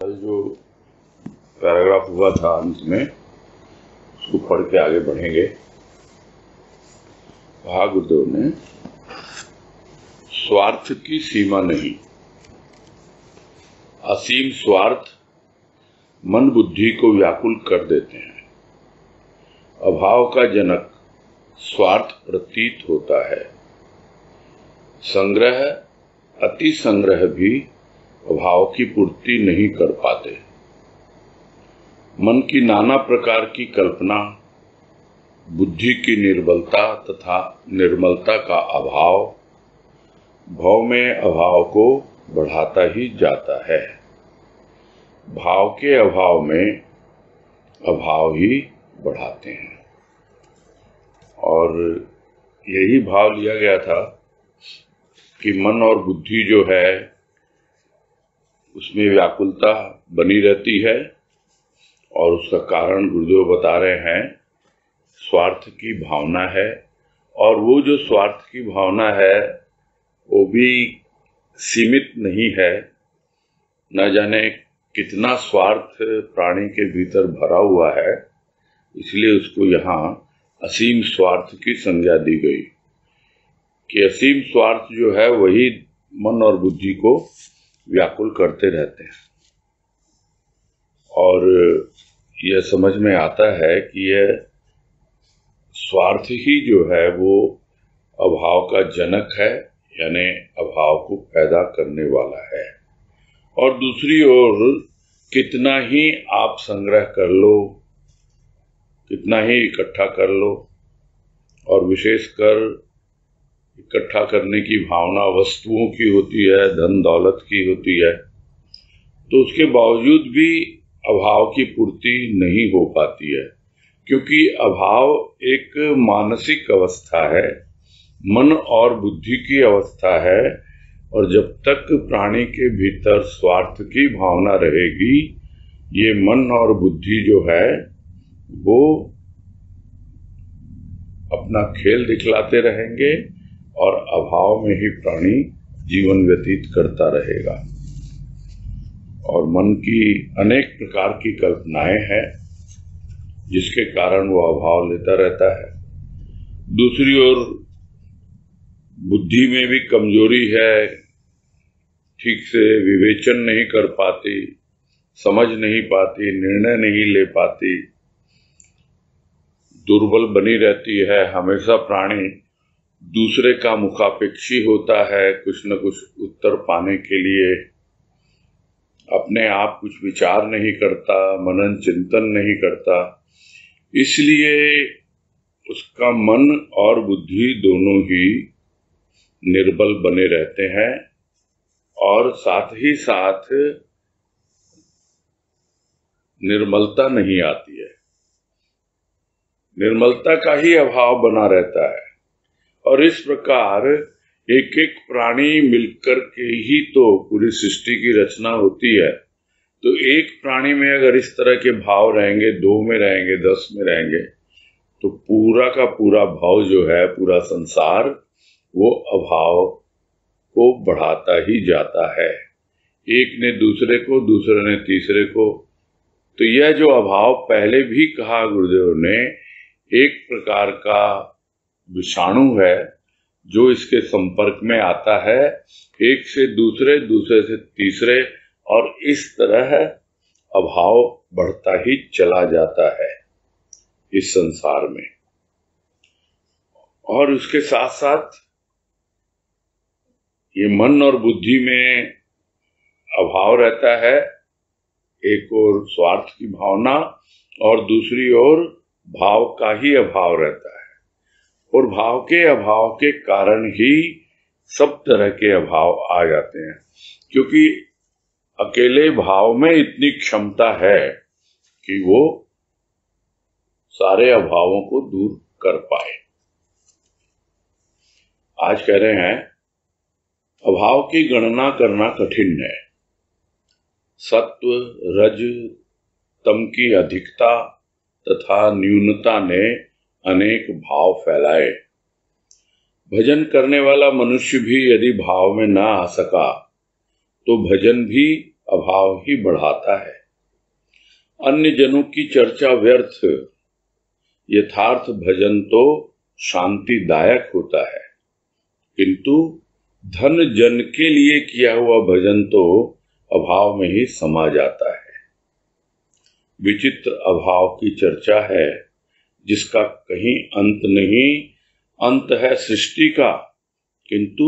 कल जो पैराग्राफ हुआ था अंत में, उसको पढ़ के आगे बढ़ेंगे। कहा गुरुदेव ने, स्वार्थ की सीमा नहीं। असीम स्वार्थ मन बुद्धि को व्याकुल कर देते हैं। अभाव का जनक स्वार्थ प्रतीत होता है। संग्रह, अति संग्रह भी अभाव की पूर्ति नहीं कर पाते। मन की नाना प्रकार की कल्पना, बुद्धि की निर्बलता तथा निर्मलता का अभाव भाव में अभाव को बढ़ाता ही जाता है। भाव के अभाव में अभाव ही बढ़ाते हैं। और यही भाव लिया गया था कि मन और बुद्धि जो है उसमें व्याकुलता बनी रहती है, और उसका कारण गुरुदेव बता रहे हैं स्वार्थ की भावना है। और वो जो स्वार्थ की भावना है वो भी सीमित नहीं है। न जाने कितना स्वार्थ प्राणी के भीतर भरा हुआ है, इसलिए उसको यहाँ असीम स्वार्थ की संज्ञा दी गई कि असीम स्वार्थ जो है वही मन और बुद्धि को व्याकुल करते रहते हैं। और यह समझ में आता है कि यह स्वार्थ ही जो है वो अभाव का जनक है, यानी अभाव को पैदा करने वाला है। और दूसरी ओर कितना ही आप संग्रह कर लो, कितना ही इकट्ठा कर लो, और विशेषकर इकट्ठा करने की भावना वस्तुओं की होती है, धन दौलत की होती है, तो उसके बावजूद भी अभाव की पूर्ति नहीं हो पाती है। क्योंकि अभाव एक मानसिक अवस्था है, मन और बुद्धि की अवस्था है। और जब तक प्राणी के भीतर स्वार्थ की भावना रहेगी, ये मन और बुद्धि जो है वो अपना खेल दिखलाते रहेंगे और अभाव में ही प्राणी जीवन व्यतीत करता रहेगा। और मन की अनेक प्रकार की कल्पनाएं हैं जिसके कारण वो अभाव लेता रहता है। दूसरी ओर बुद्धि में भी कमजोरी है, ठीक से विवेचन नहीं कर पाती, समझ नहीं पाती, निर्णय नहीं ले पाती, दुर्बल बनी रहती है। हमेशा प्राणी दूसरे का मुखापेक्षी होता है, कुछ न कुछ उत्तर पाने के लिए अपने आप कुछ विचार नहीं करता, मनन चिंतन नहीं करता। इसलिए उसका मन और बुद्धि दोनों ही निर्बल बने रहते हैं, और साथ ही साथ निर्मलता नहीं आती है। निर्मलता का ही अभाव बना रहता है। और इस प्रकार एक एक प्राणी मिलकर के ही तो पूरी सृष्टि की रचना होती है। तो एक प्राणी में अगर इस तरह के भाव रहेंगे, 2 में रहेंगे, 10 में रहेंगे, तो पूरा का पूरा भाव जो है, पूरा संसार वो अभाव को बढ़ाता ही जाता है। एक ने दूसरे को, दूसरे ने तीसरे को। तो यह जो अभाव पहले भी कहा गुरुदेव ने, एक प्रकार का विषाणु है जो इसके संपर्क में आता है, एक से दूसरे, दूसरे से तीसरे, और इस तरह अभाव बढ़ता ही चला जाता है इस संसार में। और उसके साथ साथ ये मन और बुद्धि में अभाव रहता है। एक ओर स्वार्थ की भावना और दूसरी ओर भाव का ही अभाव रहता है। और भाव के अभाव के कारण ही सब तरह के अभाव आ जाते हैं, क्योंकि अकेले भाव में इतनी क्षमता है कि वो सारे अभावों को दूर कर पाए। आज कह रहे हैं अभाव की गणना करना कठिन है। सत्व, रज, तम की अधिकता तथा न्यूनता ने अनेक भाव फैलाए। भजन करने वाला मनुष्य भी यदि भाव में ना आ सका तो भजन भी अभाव ही बढ़ाता है। अन्य जनों की चर्चा व्यर्थ, यथार्थ भजन तो शांतिदायक होता है, किंतु धन जन के लिए किया हुआ भजन तो अभाव में ही समा जाता है। विचित्र अभाव की चर्चा है, जिसका कहीं अंत नहीं। अंत है सृष्टि का, किंतु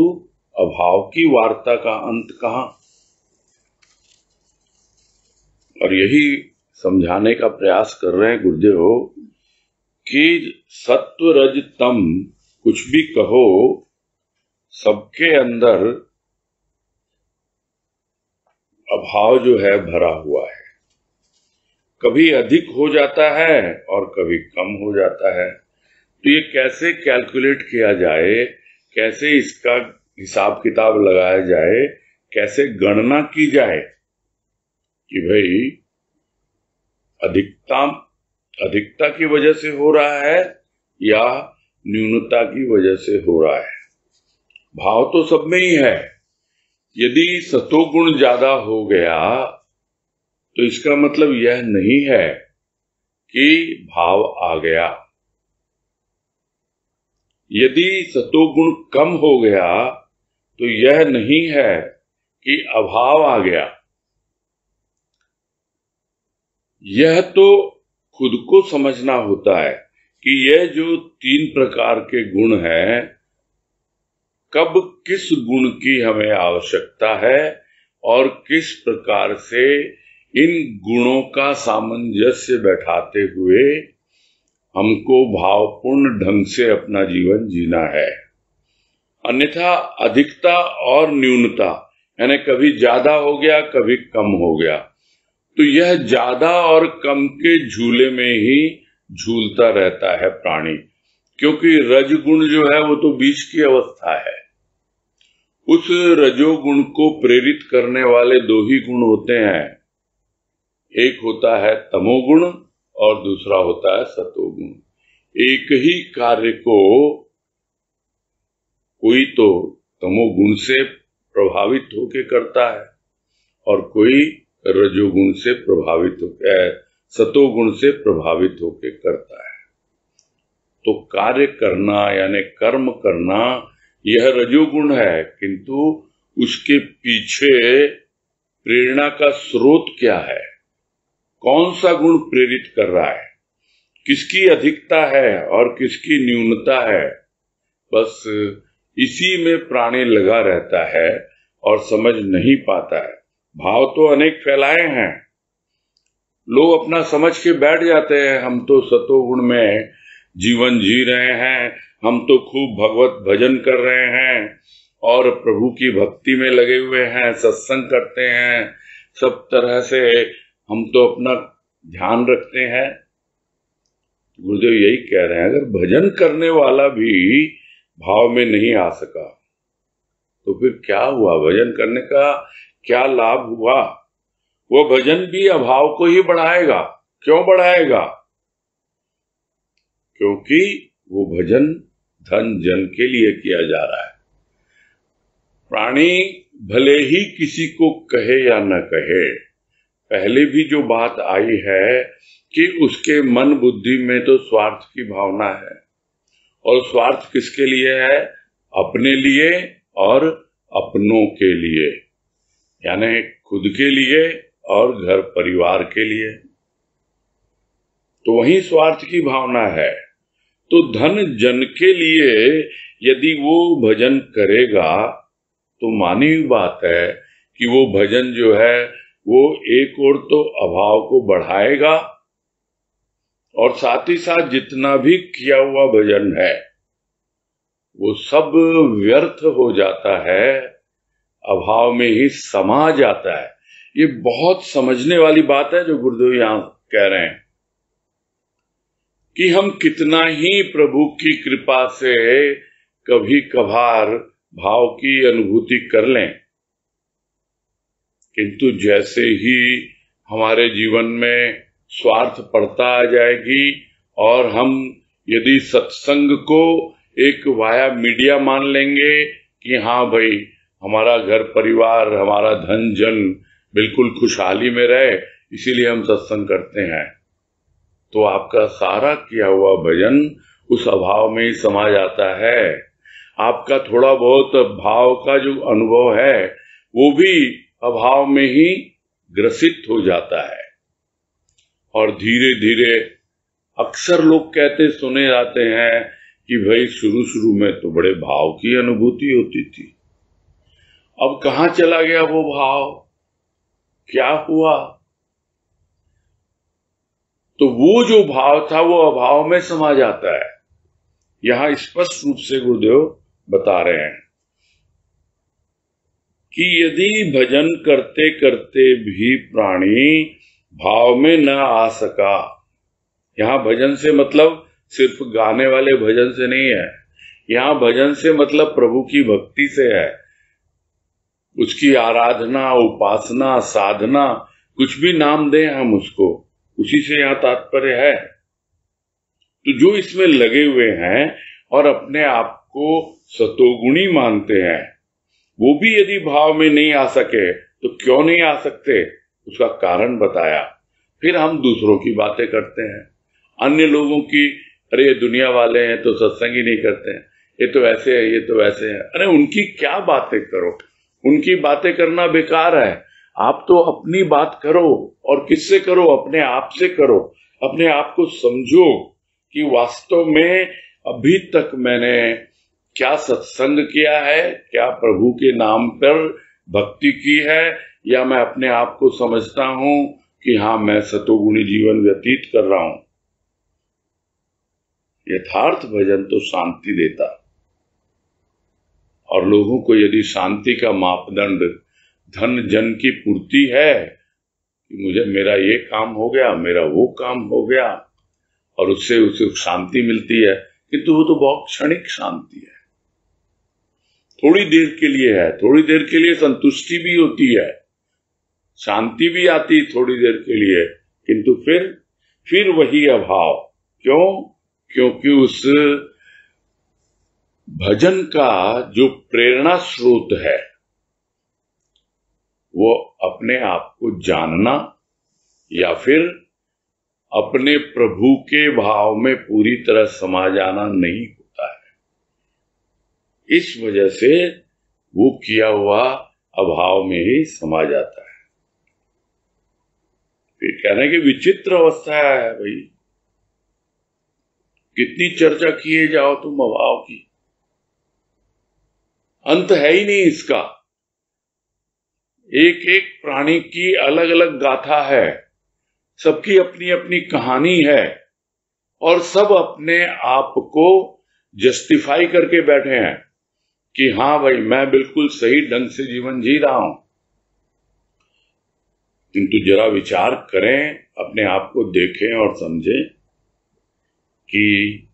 अभाव की वार्ता का अंत कहाँ। और यही समझाने का प्रयास कर रहे हैं गुरुदेव कि सत्व रज तम कुछ भी कहो, सबके अंदर अभाव जो है भरा हुआ है। कभी अधिक हो जाता है और कभी कम हो जाता है। तो ये कैसे कैलकुलेट किया जाए, कैसे इसका हिसाब किताब लगाया जाए, कैसे गणना की जाए कि भाई अधिकता की वजह से हो रहा है या न्यूनता की वजह से हो रहा है। भाव तो सब में ही है। यदि सतोगुण ज्यादा हो गया तो इसका मतलब यह नहीं है कि भाव आ गया। यदि सतोगुण कम हो गया तो यह नहीं है कि अभाव आ गया। यह तो खुद को समझना होता है कि यह जो 3 प्रकार के गुण हैं, कब किस गुण की हमें आवश्यकता है और किस प्रकार से इन गुणों का सामंजस्य बैठाते हुए हमको भावपूर्ण ढंग से अपना जीवन जीना है। अन्यथा अधिकता और न्यूनता, यानी कभी ज्यादा हो गया कभी कम हो गया, तो यह ज्यादा और कम के झूले में ही झूलता रहता है प्राणी। क्योंकि रजगुण जो है वो तो बीच की अवस्था है। उस रजोगुण को प्रेरित करने वाले 2 ही गुण होते हैं, एक होता है तमोगुण और दूसरा होता है सतोगुण। एक ही कार्य को कोई तो तमोगुण से प्रभावित होकर करता है और कोई रजोगुण से प्रभावित होकर, सतोगुण से प्रभावित होकर करता है। तो कार्य करना यानी कर्म करना यह रजोगुण है, किंतु उसके पीछे प्रेरणा का स्रोत क्या है, कौन सा गुण प्रेरित कर रहा है, किसकी अधिकता है और किसकी न्यूनता है, बस इसी में प्राणी लगा रहता है और समझ नहीं पाता है। भाव तो अनेक फैलाए हैं, लोग अपना समझ के बैठ जाते हैं, हम तो सतोगुण में जीवन जी रहे हैं, हम तो खूब भगवत भजन कर रहे हैं और प्रभु की भक्ति में लगे हुए हैं, सत्संग करते हैं, सब तरह से हम तो अपना ध्यान रखते हैं। गुरुदेव यही कह रहे हैं, अगर भजन करने वाला भी भाव में नहीं आ सका तो फिर क्या हुआ, भजन करने का क्या लाभ हुआ। वो भजन भी अभाव को ही बढ़ाएगा। क्यों बढ़ाएगा? क्योंकि वो भजन धन जन के लिए किया जा रहा है। प्राणी भले ही किसी को कहे या न कहे, पहले भी जो बात आई है कि उसके मन बुद्धि में तो स्वार्थ की भावना है। और स्वार्थ किसके लिए है? अपने लिए और अपनों के लिए, यानी खुद के लिए और घर परिवार के लिए। तो वही स्वार्थ की भावना है। तो धन जन के लिए यदि वो भजन करेगा तो मानी हुई बात है कि वो भजन जो है वो एक ओर तो अभाव को बढ़ाएगा और साथ ही साथ जितना भी किया हुआ भजन है वो सब व्यर्थ हो जाता है, अभाव में ही समा जाता है। ये बहुत समझने वाली बात है जो गुरुदेव यहां कह रहे हैं कि हम कितना ही प्रभु की कृपा से कभी कभार भाव की अनुभूति कर लें, किंतु जैसे ही हमारे जीवन में स्वार्थ पड़ता आ जाएगी और हम यदि सत्संग को एक वाया मीडिया मान लेंगे कि हाँ भाई हमारा घर परिवार, हमारा धन जन बिल्कुल खुशहाली में रहे, इसीलिए हम सत्संग करते हैं। तो आपका सारा किया हुआ भजन उस अभाव में ही समा जाता है। आपका थोड़ा बहुत भाव का जो अनुभव है वो भी अभाव में ही ग्रसित हो जाता है। और धीरे धीरे अक्सर लोग कहते सुने जाते हैं कि भाई शुरू शुरू में तो बड़े भाव की अनुभूति होती थी, अब कहाँ चला गया वो भाव, क्या हुआ? तो वो जो भाव था वो अभाव में समा जाता है। यहां स्पष्ट रूप से गुरुदेव बता रहे हैं कि यदि भजन करते करते भी प्राणी भाव में न आ सका, यहां भजन से मतलब सिर्फ गाने वाले भजन से नहीं है, यहां भजन से मतलब प्रभु की भक्ति से है, उसकी आराधना, उपासना, साधना, कुछ भी नाम दें हम उसको, उसी से यहां तात्पर्य है। तो जो इसमें लगे हुए हैं और अपने आप को सतोगुणी मानते हैं, वो भी यदि भाव में नहीं आ सके तो क्यों नहीं आ सकते, उसका कारण बताया। फिर हम दूसरों की बातें करते हैं, अन्य लोगों की, अरे ये दुनिया वाले हैं तो सत्संग ही नहीं करते हैं, ये तो ऐसे है, ये तो वैसे है। अरे उनकी क्या बातें करो, उनकी बातें करना बेकार है। आप तो अपनी बात करो, और किससे करो? अपने आप से करो। अपने आप को समझो कि वास्तव में अभी तक मैंने क्या सत्संग किया है, क्या प्रभु के नाम पर भक्ति की है, या मैं अपने आप को समझता हूं कि हाँ मैं सतोगुणी जीवन व्यतीत कर रहा हूं। यथार्थ भजन तो शांति देता, और लोगों को यदि शांति का मापदंड धन जन की पूर्ति है कि मुझे मेरा ये काम हो गया, मेरा वो काम हो गया, और उससे उसे शांति मिलती है, किंतु वो तो बहुत क्षणिक शांति है, थोड़ी देर के लिए है, थोड़ी देर के लिए संतुष्टि भी होती है, शांति भी आती थोड़ी देर के लिए, किंतु फिर वही अभाव। क्यों? क्योंकि उस भजन का जो प्रेरणा स्रोत है वो अपने आप को जानना या फिर अपने प्रभु के भाव में पूरी तरह समा जाना नहीं होता है। इस वजह से वो किया हुआ अभाव में ही समा जाता है। फिर कहना कि विचित्र अवस्था है भाई, कितनी चर्चा किए जाओ तुम अभाव की, अंत है ही नहीं इसका। एक एक प्राणी की अलग अलग गाथा है, सबकी अपनी अपनी कहानी है, और सब अपने आप को जस्टिफाई करके बैठे हैं कि हाँ भाई मैं बिल्कुल सही ढंग से जीवन जी रहा हूं। किंतु जरा विचार करें, अपने आप को देखें और समझें कि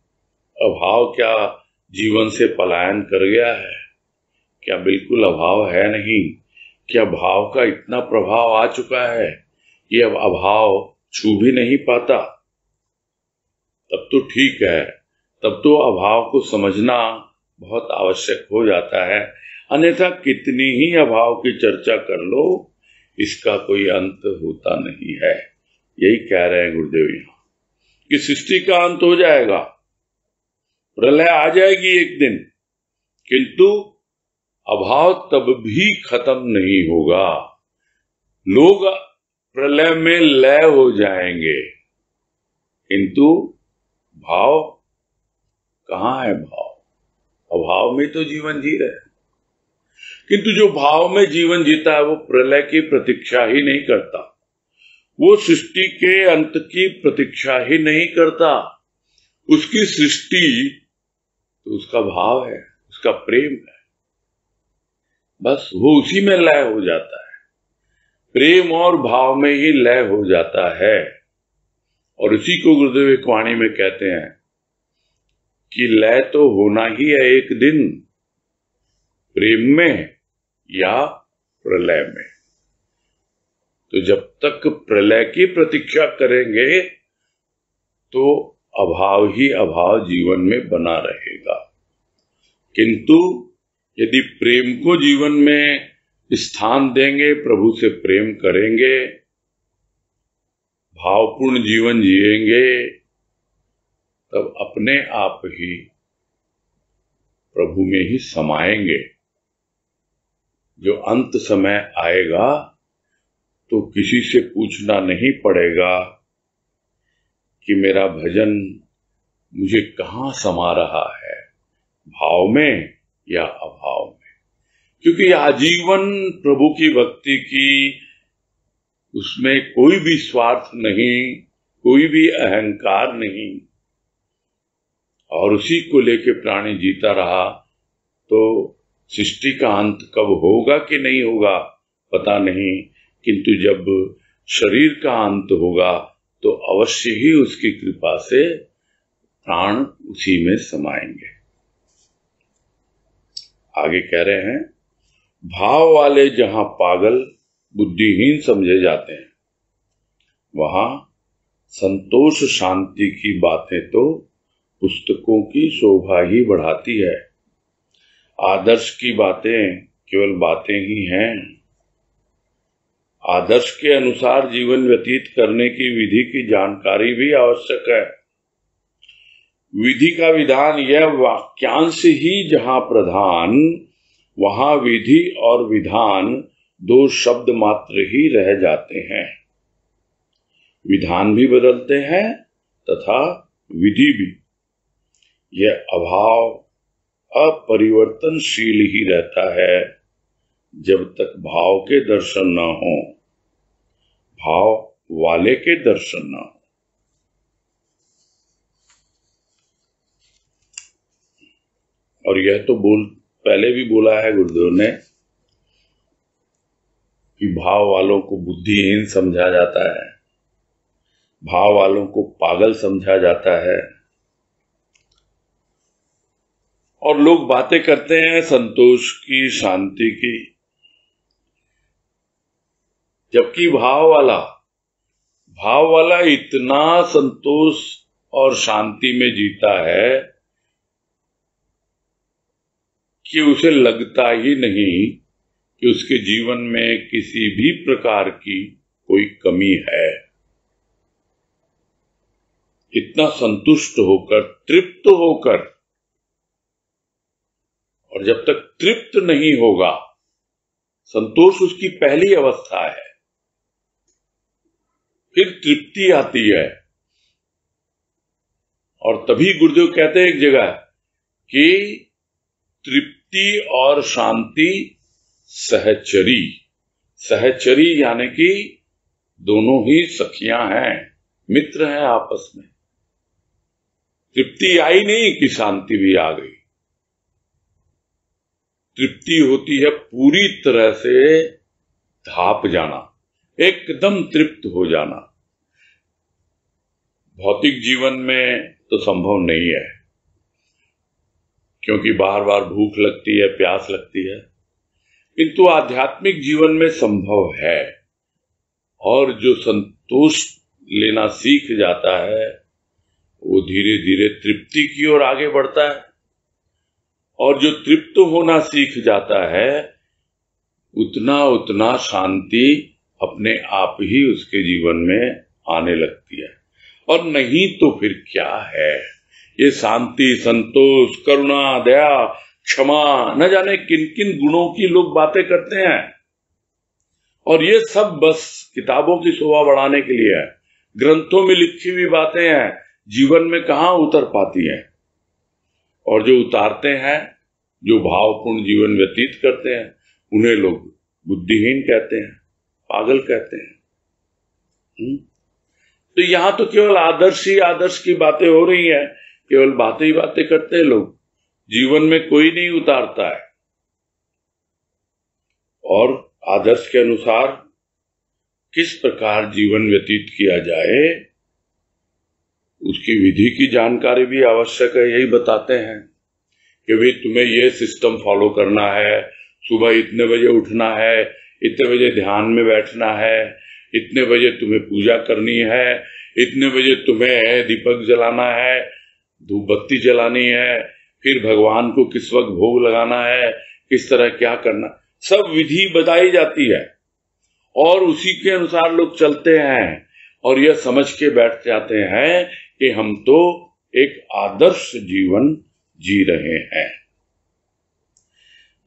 अभाव क्या जीवन से पलायन कर गया है? क्या बिल्कुल अभाव है नहीं? क्या भाव का इतना प्रभाव आ चुका है कि अब अभाव छू भी नहीं पाता? तब तो ठीक है, तब तो अभाव को समझना बहुत आवश्यक हो जाता है। अन्यथा कितनी ही अभाव की चर्चा कर लो, इसका कोई अंत होता नहीं है। यही कह रहे हैं गुरुदेव यहां कि सृष्टि का अंत हो जाएगा, प्रलय आ जाएगी एक दिन, किंतु अभाव तब भी खत्म नहीं होगा। लोग प्रलय में लय हो जाएंगे, किंतु भाव कहां है? अभाव में तो जीवन जी रहे हैं, किंतु जो भाव में जीवन जीता है वो प्रलय की प्रतीक्षा ही नहीं करता, वो सृष्टि के अंत की प्रतीक्षा ही नहीं करता। उसकी सृष्टि तो उसका भाव है, उसका प्रेम है, बस वो उसी में लय हो जाता है, प्रेम और भाव में ही लय हो जाता है। और उसी को गुरुदेव एक वाणी में कहते हैं कि लय तो होना ही है एक दिन, प्रेम में या प्रलय में। तो जब तक प्रलय की प्रतीक्षा करेंगे तो अभाव ही अभाव जीवन में बना रहेगा, किंतु यदि प्रेम को जीवन में स्थान देंगे, प्रभु से प्रेम करेंगे, भावपूर्ण जीवन जिएंगे, तब अपने आप ही प्रभु में ही समाएंगे। जो अंत समय आएगा तो किसी से पूछना नहीं पड़ेगा कि मेरा भजन मुझे कहाँ समा रहा है, भाव में या अभाव में, क्योंकि आजीवन प्रभु की भक्ति की, उसमें कोई भी स्वार्थ नहीं, कोई भी अहंकार नहीं, और उसी को लेके प्राणी जीता रहा। तो सृष्टि का अंत कब होगा कि नहीं होगा पता नहीं, किंतु जब शरीर का अंत होगा तो अवश्य ही उसकी कृपा से प्राण उसी में समाएंगे। आगे कह रहे हैं, भाव वाले जहां पागल बुद्धिहीन समझे जाते हैं, वहां संतोष शांति की बातें तो पुस्तकों की शोभा ही बढ़ाती है। आदर्श की बातें केवल बातें ही हैं। आदर्श के अनुसार जीवन व्यतीत करने की विधि की जानकारी भी आवश्यक है। विधि का विधान यह वाक्यांश ही जहां प्रधान, वहां विधि और विधान दो शब्द मात्र ही रह जाते हैं। विधान भी बदलते हैं तथा विधि भी। यह अभाव अपरिवर्तनशील ही रहता है जब तक भाव के दर्शन न हो, भाव वाले के दर्शन न हो। और यह तो पहले भी बोला है गुरुदेव ने कि भाव वालों को बुद्धिहीन समझा जाता है, भाव वालों को पागल समझा जाता है, और लोग बातें करते हैं संतोष की, शांति की, जबकि भाव वाला इतना संतोष और शांति में जीता है कि उसे लगता ही नहीं कि उसके जीवन में किसी भी प्रकार की कोई कमी है। इतना संतुष्ट होकर, तृप्त होकर, और जब तक तृप्त नहीं होगा, संतोष उसकी पहली अवस्था है, फिर तृप्ति आती है। और तभी गुरुदेव कहते हैं एक जगह कि तृप्ति और शांति सहचरी। सहचरी यानी कि दोनों ही सखियां हैं, मित्र हैं आपस में। तृप्ति आई नहीं कि शांति भी आ गई। तृप्ति होती है पूरी तरह से धाप जाना, एकदम तृप्त हो जाना। भौतिक जीवन में तो संभव नहीं है, क्योंकि बार बार भूख लगती है, प्यास लगती है, किंतु आध्यात्मिक जीवन में संभव है। और जो संतोष लेना सीख जाता है वो धीरे धीरे तृप्ति की ओर आगे बढ़ता है, और जो तृप्त होना सीख जाता है उतना उतना शांति अपने आप ही उसके जीवन में आने लगती है। और नहीं तो फिर क्या है, ये शांति, संतोष, करुणा, दया, क्षमा, न जाने किन किन गुणों की लोग बातें करते हैं, और ये सब बस किताबों की शोभा बढ़ाने के लिए है। ग्रंथों में लिखी हुई बातें हैं, जीवन में कहाँ उतर पाती हैं। और जो उतारते हैं, जो भावपूर्ण जीवन व्यतीत करते हैं, उन्हें लोग बुद्धिहीन कहते हैं, पागल कहते हैं। तो यहां तो केवल आदर्श ही आदर्श की बातें हो रही हैं, केवल बातें ही बातें करते हैं लोग, जीवन में कोई नहीं उतारता है। और आदर्श के अनुसार किस प्रकार जीवन व्यतीत किया जाए, उसकी विधि की जानकारी भी आवश्यक है। यही बताते हैं कि भाई तुम्हें ये सिस्टम फॉलो करना है, सुबह इतने बजे उठना है, इतने बजे ध्यान में बैठना है, इतने बजे तुम्हें पूजा करनी है, इतने बजे तुम्हें दीपक जलाना है, धूप बत्ती जलानी है, फिर भगवान को किस वक्त भोग लगाना है, किस तरह क्या करना। सब विधि बताई जाती है और उसी के अनुसार लोग चलते हैं और यह समझ के बैठ जाते हैं कि हम तो एक आदर्श जीवन जी रहे हैं।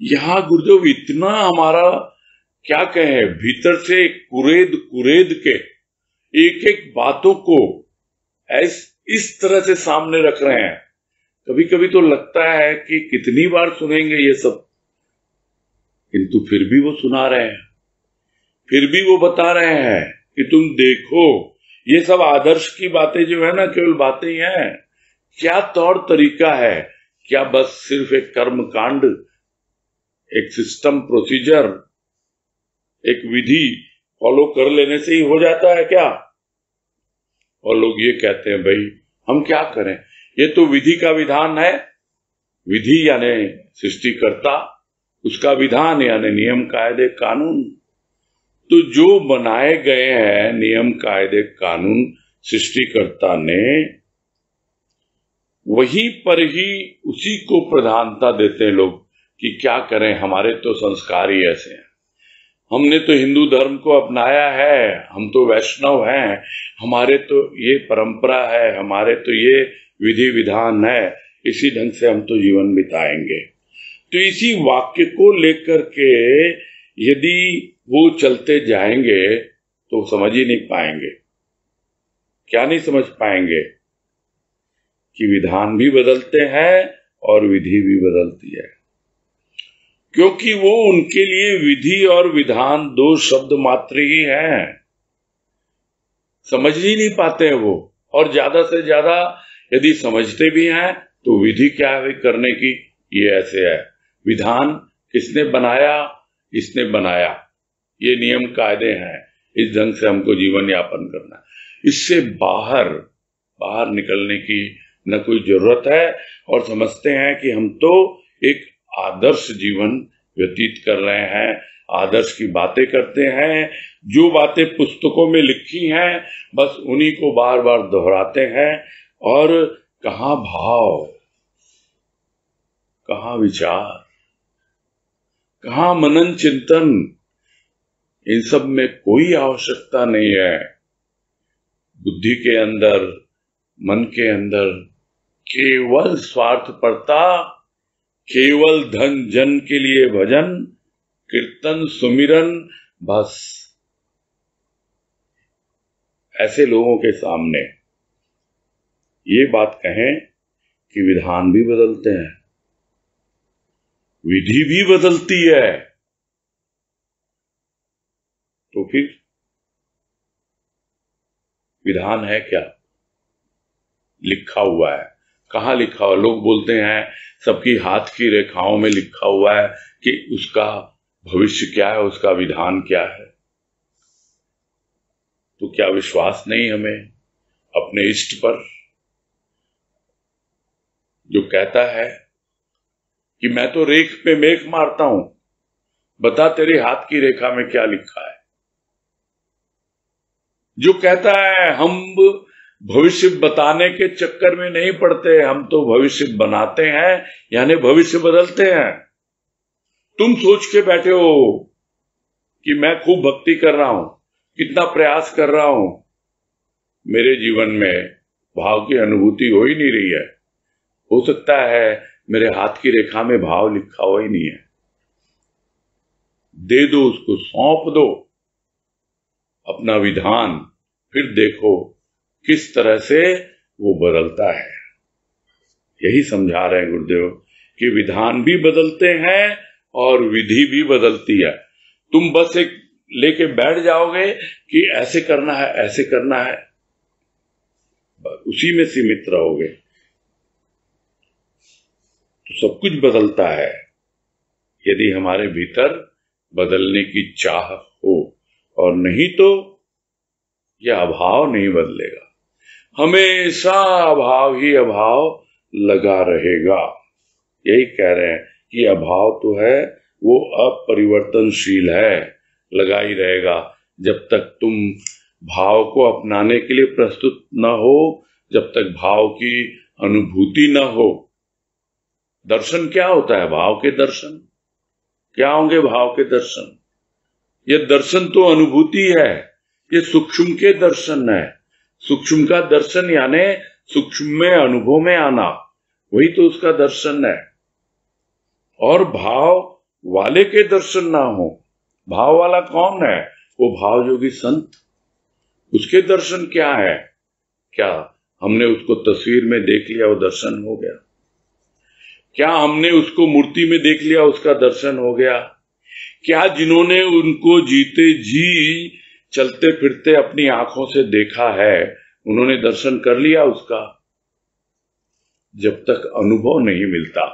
यहां गुरुदेव इतना हमारा क्या कहें, भीतर से कुरेद कुरेद के एक एक बातों को इस तरह से सामने रख रहे हैं। कभी कभी तो लगता है कि कितनी बार सुनेंगे ये सब, किंतु फिर भी वो सुना रहे हैं, फिर भी वो बता रहे हैं कि तुम देखो ये सब आदर्श की बातें जो है ना, केवल बातें ही हैं। क्या तौर तरीका है, क्या बस सिर्फ एक कर्म कांड, एक सिस्टम प्रोसीजर, एक विधि फॉलो कर लेने से ही हो जाता है क्या? और लोग ये कहते हैं भाई हम क्या करें, ये तो विधि का विधान है। विधि यानी सृष्टिकर्ता, उसका विधान यानी नियम कायदे कानून। तो जो बनाए गए हैं नियम कायदे कानून सृष्टिकर्ता ने, वहीं पर ही उसी को प्रधानता देते हैं लोग कि क्या करें, हमारे तो संस्कार ही ऐसे हैं, हमने तो हिंदू धर्म को अपनाया है, हम तो वैष्णव हैं, हमारे तो ये परंपरा है, हमारे तो ये विधि विधान है, इसी ढंग से हम तो जीवन बिताएंगे। तो इसी वाक्य को लेकर के यदि वो चलते जाएंगे तो समझ ही नहीं पाएंगे। क्या नहीं समझ पाएंगे कि विधान भी बदलते हैं और विधि भी बदलती है, क्योंकि वो उनके लिए विधि और विधान दो शब्द मात्र ही हैं। समझ ही नहीं पाते हैं वो, और ज्यादा से ज्यादा यदि समझते भी हैं तो विधि क्या है करने की, ये ऐसे है। विधान किसने बनाया, इसने बनाया, ये नियम कायदे हैं, इस ढंग से हमको जीवन यापन करना है। इससे बाहर निकलने की न कोई जरूरत है, और समझते हैं कि हम तो एक आदर्श जीवन व्यतीत कर रहे हैं, आदर्श की बातें करते हैं, जो बातें पुस्तकों में लिखी हैं बस उन्हीं को बार बार दोहराते हैं। और कहाँ भाव, कहाँ विचार, कहाँ मनन चिंतन, इन सब में कोई आवश्यकता नहीं है। बुद्धि के अंदर, मन के अंदर केवल स्वार्थपरता, केवल धन जन के लिए भजन कीर्तन सुमिरन, बस ऐसे लोगों के सामने ये बात कहें कि विधान भी बदलते हैं, विधि भी बदलती है, तो फिर विधान है क्या? लिखा हुआ है, कहाँ लिखा हुआ? लोग बोलते हैं सबकी हाथ की रेखाओं में लिखा हुआ है कि उसका भविष्य क्या है, उसका विधान क्या है। तो क्या विश्वास नहीं हमें अपने इष्ट पर, जो कहता है कि मैं तो रेख पे मेख मारता हूं, बता तेरे हाथ की रेखा में क्या लिखा है। जो कहता है हम भविष्य बताने के चक्कर में नहीं पड़ते, हम तो भविष्य बनाते हैं, यानी भविष्य बदलते हैं। तुम सोच के बैठे हो कि मैं खूब भक्ति कर रहा हूं, कितना प्रयास कर रहा हूं, मेरे जीवन में भाव की अनुभूति हो ही नहीं रही है। हो सकता है मेरे हाथ की रेखा में भाव लिखा हुआ ही नहीं है। दे दो उसको, सौंप दो अपना विधान, फिर देखो किस तरह से वो बदलता है। यही समझा रहे हैं गुरुदेव कि विधान भी बदलते हैं और विधि भी बदलती है। तुम बस एक लेके बैठ जाओगे कि ऐसे करना है, ऐसे करना है, उसी में सीमित रहोगे तो सब कुछ बदलता है यदि हमारे भीतर बदलने की चाह हो, और नहीं तो यह अभाव नहीं बदलेगा, हमेशा अभाव ही अभाव लगा रहेगा। यही कह रहे हैं कि अभाव तो है, वो अपरिवर्तनशील है, लगा ही रहेगा जब तक तुम भाव को अपनाने के लिए प्रस्तुत न हो, जब तक भाव की अनुभूति न हो। दर्शन क्या होता है? भाव के दर्शन। क्या होंगे भाव के दर्शन? ये दर्शन तो अनुभूति है, ये सूक्ष्म के दर्शन है। सूक्ष्म का दर्शन यानी सूक्ष्म में अनुभव में आना, वही तो उसका दर्शन है। और भाव वाले के दर्शन ना हो, भाव वाला कौन है? वो भाव योगी संत। उसके दर्शन क्या है? क्या हमने उसको तस्वीर में देख लिया, वो दर्शन हो गया? क्या हमने उसको मूर्ति में देख लिया, उसका दर्शन हो गया? क्या जिन्होंने उनको जीते जी चलते फिरते अपनी आंखों से देखा है, उन्होंने दर्शन कर लिया उसका? जब तक अनुभव नहीं मिलता,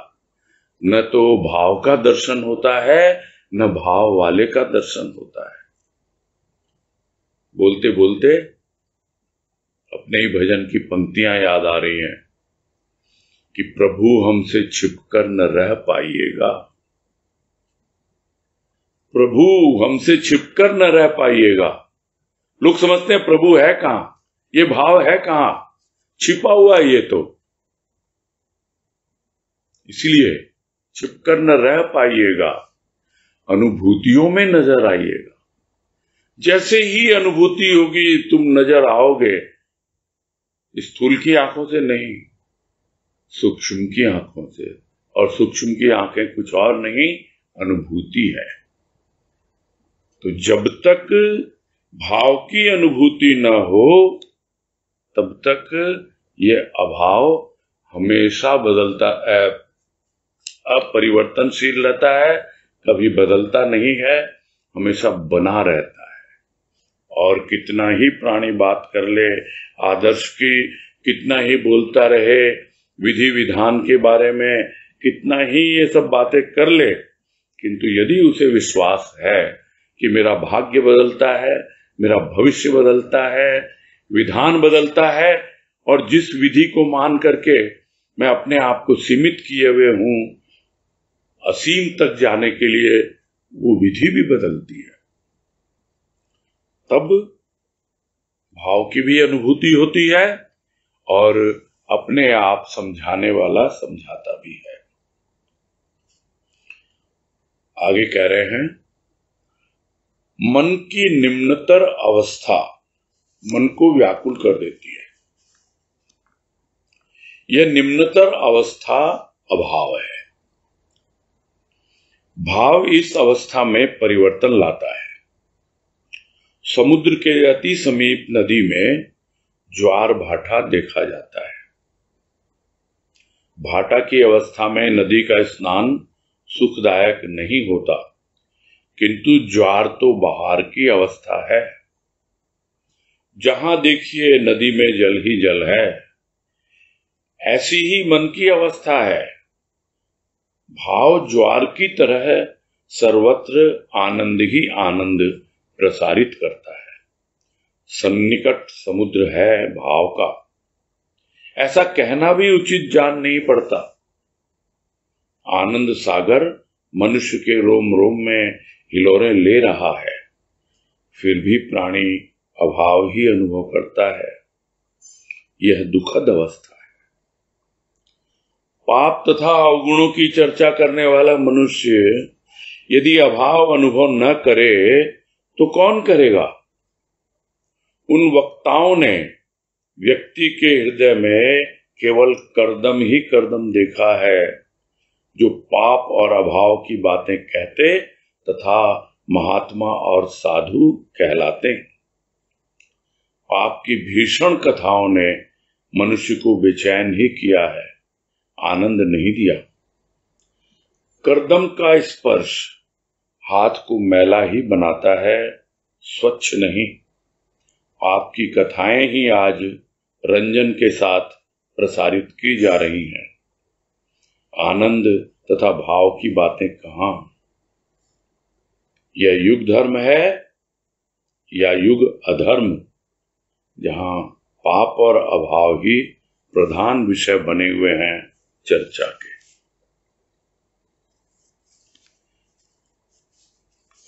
न तो भाव का दर्शन होता है, न भाव वाले का दर्शन होता है। बोलते बोलते अपने ही भजन की पंक्तियां याद आ रही हैं कि प्रभु हमसे छिपकर न रह पाइएगा, प्रभु हमसे छिपकर न रह पाइएगा। लोग समझते हैं प्रभु है कहां, ये भाव है कहां, छिपा हुआ है ये तो, इसलिए छिपकर न रह पाइएगा, अनुभूतियों में नजर आइएगा। जैसे ही अनुभूति होगी तुम नजर आओगे, स्थूल की आंखों से नहीं, सूक्ष्म की आंखों से। और सूक्ष्म की आंखें कुछ और नहीं, अनुभूति है। तो जब तक भाव की अनुभूति न हो, तब तक ये अभाव हमेशा बदलता, अपरिवर्तनशील रहता है, कभी बदलता नहीं है, हमेशा बना रहता है। और कितना ही प्राणी बात कर ले, आदर्श की कितना ही बोलता रहे, विधि विधान के बारे में कितना ही ये सब बातें कर ले, किंतु यदि उसे विश्वास है कि मेरा भाग्य बदलता है, मेरा भविष्य बदलता है, विधान बदलता है, और जिस विधि को मान करके मैं अपने आप को सीमित किए हुए हूं असीम तक जाने के लिए, वो विधि भी बदलती है, तब भाव की भी अनुभूति होती है और अपने आप समझाने वाला समझाता भी है। आगे कह रहे हैं, मन की निम्नतर अवस्था मन को व्याकुल कर देती है। यह निम्नतर अवस्था अभाव है। भाव इस अवस्था में परिवर्तन लाता है। समुद्र के अति समीप नदी में ज्वार भाटा देखा जाता है। भाटा की अवस्था में नदी का स्नान सुखदायक नहीं होता, किंतु ज्वार तो बाहर की अवस्था है। जहां देखिए नदी में जल ही जल है, ऐसी ही मन की अवस्था है। भाव ज्वार की तरह सर्वत्र आनंद ही आनंद प्रसारित करता है। सन्निकट समुद्र है भाव का, ऐसा कहना भी उचित जान नहीं पड़ता। आनंद सागर मनुष्य के रोम रोम में हिलोरें ले रहा है, फिर भी प्राणी अभाव ही अनुभव करता है। यह दुखद अवस्था है। पाप तथा अवगुणों की चर्चा करने वाला मनुष्य यदि अभाव अनुभव न करे तो कौन करेगा? उन वक्ताओं ने व्यक्ति के हृदय में केवल कर्दम ही कर्दम देखा है, जो पाप और अभाव की बातें कहते तथा महात्मा और साधु कहलाते हैं। पाप की भीषण कथाओं ने मनुष्य को बेचैन ही किया है, आनंद नहीं दिया। कर्दम का स्पर्श हाथ को मैला ही बनाता है, स्वच्छ नहीं। पाप की कथाएं ही आज रंजन के साथ प्रसारित की जा रही हैं। आनंद तथा भाव की बातें कहां? यह युग धर्म है या युग अधर्म, जहां पाप और अभाव ही प्रधान विषय बने हुए हैं चर्चा के।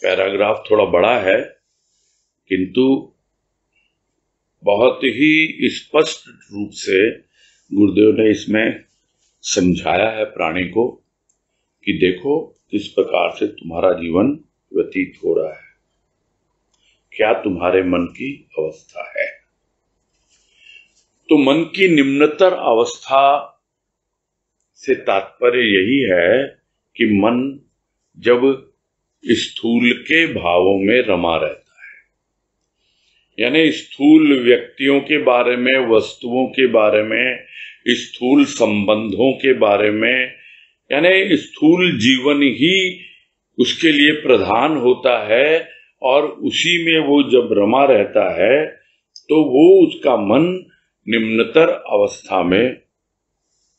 पैराग्राफ थोड़ा बड़ा है, किंतु बहुत ही स्पष्ट रूप से गुरुदेव ने इसमें समझाया है प्राणी को कि देखो, किस प्रकार से तुम्हारा जीवन व्यतीत हो रहा है, क्या तुम्हारे मन की अवस्था है। तो मन की निम्नतर अवस्था से तात्पर्य यही है कि मन जब स्थूल के भावों में रमा रहता है, यानी स्थूल व्यक्तियों के बारे में, वस्तुओं के बारे में, स्थूल संबंधों के बारे में, यानी स्थूल जीवन ही उसके लिए प्रधान होता है और उसी में वो जब रमा रहता है तो वो उसका मन निम्नतर अवस्था में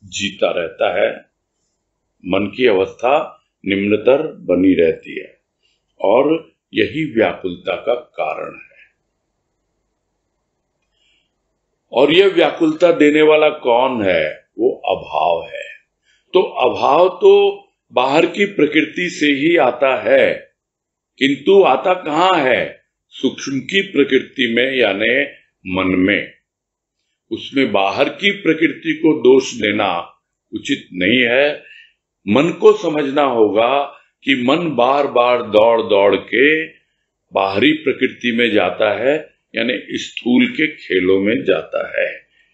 जीता रहता है। मन की अवस्था निम्नतर बनी रहती है और यही व्याकुलता का कारण है। और यह व्याकुलता देने वाला कौन है? वो अभाव है। तो अभाव तो बाहर की प्रकृति से ही आता है, किंतु आता कहाँ है? सूक्ष्म की प्रकृति में, यानी मन में। उसमें बाहर की प्रकृति को दोष देना उचित नहीं है। मन को समझना होगा कि मन बार बार दौड़ दौड़ के बाहरी प्रकृति में जाता है, यानी स्थूल के खेलों में जाता है।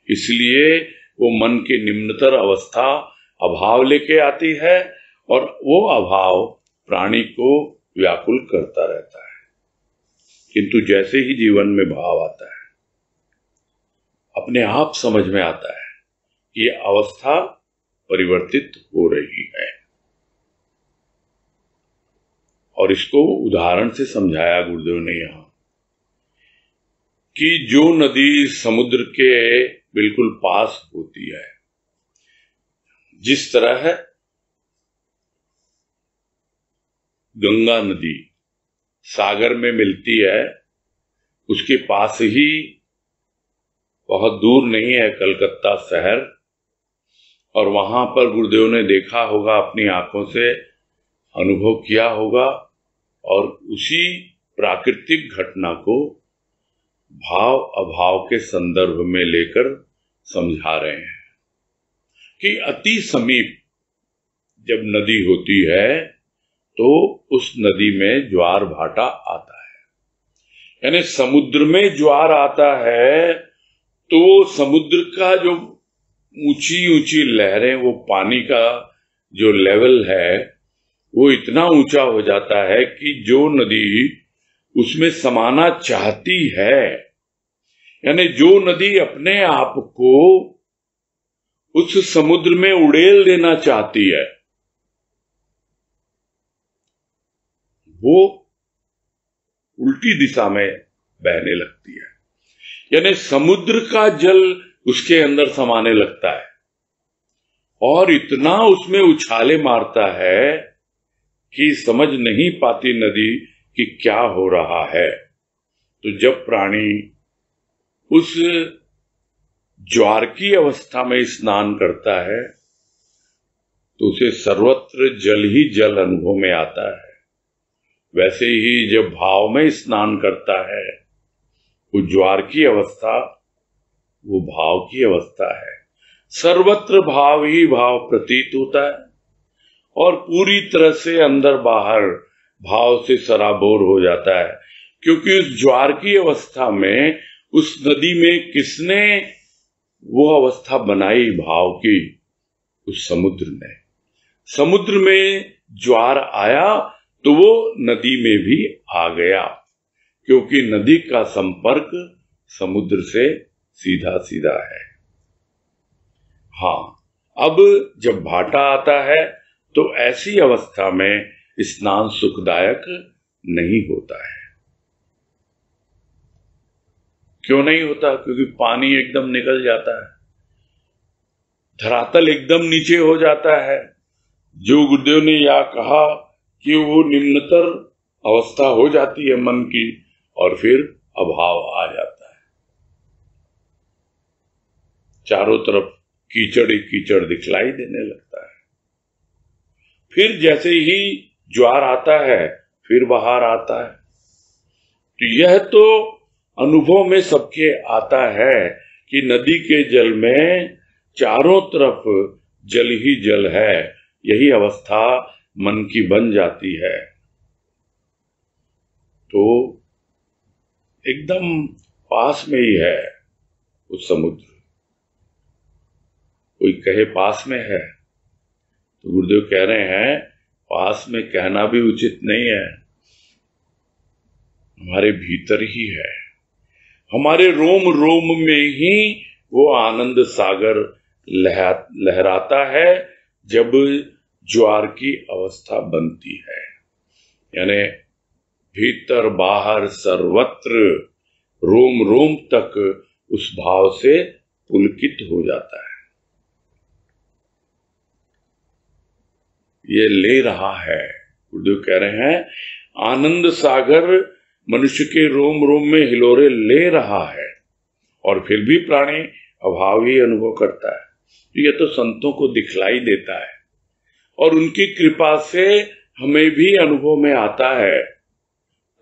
इसलिए वो मन की निम्नतर अवस्था अभाव लेके आती है और वो अभाव प्राणी को व्याकुल करता रहता है। किंतु जैसे ही जीवन में भाव आता है, अपने आप समझ में आता है कि ये अवस्था परिवर्तित हो रही है। और इसको उदाहरण से समझाया गुरुदेव ने यहां कि जो नदी समुद्र के बिल्कुल पास होती है, जिस तरह गंगा नदी सागर में मिलती है, उसके पास ही बहुत दूर नहीं है कलकत्ता शहर, और वहां पर गुरुदेव ने देखा होगा, अपनी आंखों से अनुभव किया होगा, और उसी प्राकृतिक घटना को भाव अभाव के संदर्भ में लेकर समझा रहे हैं कि अति समीप जब नदी होती है तो उस नदी में ज्वार भाटा आता है, यानी समुद्र में ज्वार आता है तो समुद्र का जो ऊंची ऊंची लहरें, वो पानी का जो लेवल है वो इतना ऊंचा हो जाता है कि जो नदी उसमें समाना चाहती है, यानी जो नदी अपने आप को उस समुद्र में उड़ेल देना चाहती है, वो उल्टी दिशा में बहने लगती है, यानी समुद्र का जल उसके अंदर समाने लगता है और इतना उसमें उछाले मारता है कि समझ नहीं पाती नदी कि क्या हो रहा है। तो जब प्राणी उस ज्वार की अवस्था में स्नान करता है तो उसे सर्वत्र जल ही जल अनुभव में आता है। वैसे ही जब भाव में स्नान करता है, वो ज्वार की अवस्था वो भाव की अवस्था है। सर्वत्र भाव ही भाव प्रतीत होता है और पूरी तरह से अंदर बाहर भाव से सराबोर हो जाता है, क्योंकि उस ज्वार की अवस्था में, उस नदी में किसने वो अवस्था बनाई भाव की? उस समुद्र ने। समुद्र में ज्वार आया तो वो नदी में भी आ गया, क्योंकि नदी का संपर्क समुद्र से सीधा सीधा है। हाँ, अब जब भाटा आता है तो ऐसी अवस्था में स्नान सुखदायक नहीं होता है। क्यों नहीं होता? क्योंकि पानी एकदम निकल जाता है, धरातल एकदम नीचे हो जाता है। जो गुरुदेव ने यह कहा कि वो निम्नतर अवस्था हो जाती है मन की और फिर अभाव आ जाता है। चारों तरफ कीचड़ ही कीचड़ दिखलाई देने लगता है। फिर जैसे ही ज्वार आता है फिर बहार आता है। तो यह तो अनुभव में सबके आता है कि नदी के जल में चारों तरफ जल ही जल है। यही अवस्था मन की बन जाती है तो एकदम पास में ही है वो समुद्र। कोई कहे पास में है तो गुरुदेव कह रहे हैं पास में कहना भी उचित नहीं है, हमारे भीतर ही है, हमारे रोम रोम में ही वो आनंद सागर लहराता है जब ज्वार की अवस्था बनती है। यानी भीतर बाहर सर्वत्र रोम रोम तक उस भाव से पुलकित हो जाता है। ये ले रहा है, गुरुदेव कह रहे हैं आनंद सागर मनुष्य के रोम रोम में हिलोरे ले रहा है और फिर भी प्राणी अभाव ही अनुभव करता है। ये तो संतों को दिखलाई देता है और उनकी कृपा से हमें भी अनुभव में आता है,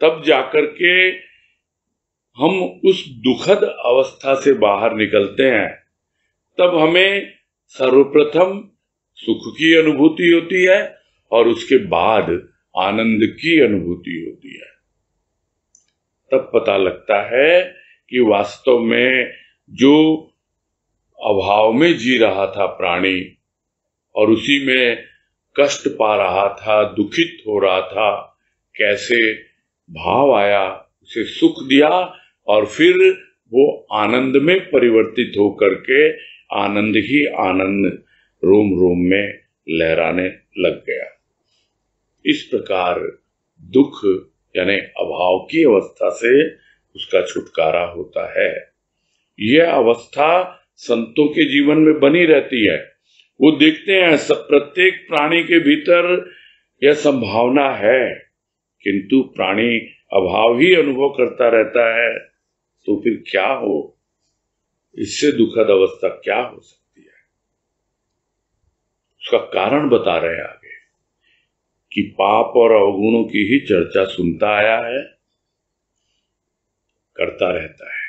तब जाकर के हम उस दुखद अवस्था से बाहर निकलते हैं। तब हमें सर्वप्रथम सुख की अनुभूति होती है और उसके बाद आनंद की अनुभूति होती है। तब पता लगता है कि वास्तव में जो अभाव में जी रहा था प्राणी और उसी में कष्ट पा रहा था, दुखित हो रहा था, कैसे भाव आया, उसे सुख दिया और फिर वो आनंद में परिवर्तित होकर के आनंद ही आनंद रोम रोम में लहराने लग गया। इस प्रकार दुख यानी अभाव की अवस्था से उसका छुटकारा होता है। यह अवस्था संतों के जीवन में बनी रहती है। वो देखते हैं सब प्रत्येक प्राणी के भीतर यह संभावना है, किंतु प्राणी अभाव ही अनुभव करता रहता है, तो फिर क्या हो, इससे दुखद अवस्था क्या हो सकती है। उसका कारण बता रहे हैं आगे कि पाप और अवगुणों की ही चर्चा सुनता आया है, करता रहता है।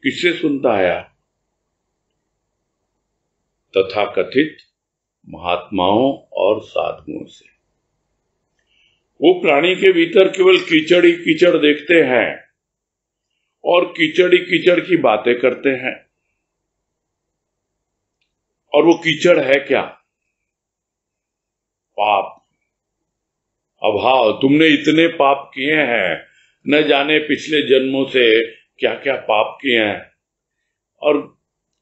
किससे सुनता आया? तथाकथित महात्माओं और साधुओं से। वो प्राणी के भीतर केवल कीचड़ ही कीचड़ देखते हैं और कीचड़ ही कीचड़ की बातें करते हैं। और वो कीचड़ है क्या? पाप, अभाव। तुमने इतने पाप किए हैं, न जाने पिछले जन्मों से क्या क्या पाप किए हैं, और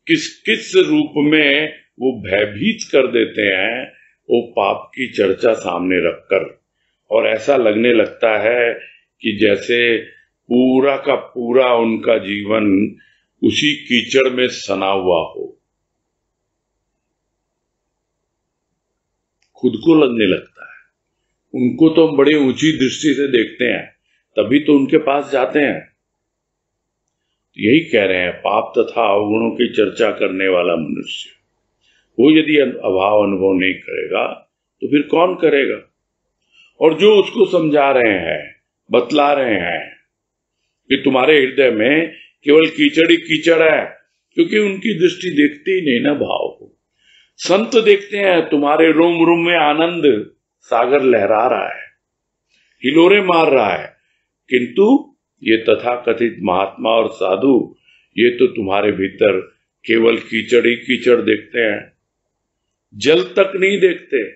किस किस रूप में वो भयभीत कर देते हैं वो पाप की चर्चा सामने रखकर। और ऐसा लगने लगता है कि जैसे पूरा का पूरा उनका जीवन उसी कीचड़ में सना हुआ हो। खुद को लगने लगता है। उनको तो हम बड़े ऊंची दृष्टि से देखते हैं, तभी तो उनके पास जाते हैं। यही कह रहे हैं, पाप तथा अवगुणों की चर्चा करने वाला मनुष्य, वो यदि अभाव अनुभव नहीं करेगा तो फिर कौन करेगा? और जो उसको समझा रहे हैं, बतला रहे हैं कि तुम्हारे हृदय में केवल कीचड़ ही कीचड़ है, क्योंकि उनकी दृष्टि देखती ही नहीं ना भाव को। संत देखते हैं तुम्हारे रोम रोम में आनंद सागर लहरा रहा है, हिलोरे मार रहा है, किंतु ये तथाकथित महात्मा और साधु ये तो तुम्हारे भीतर केवल कीचड़ ही कीचड़ देखते हैं, जल तक नहीं देखते।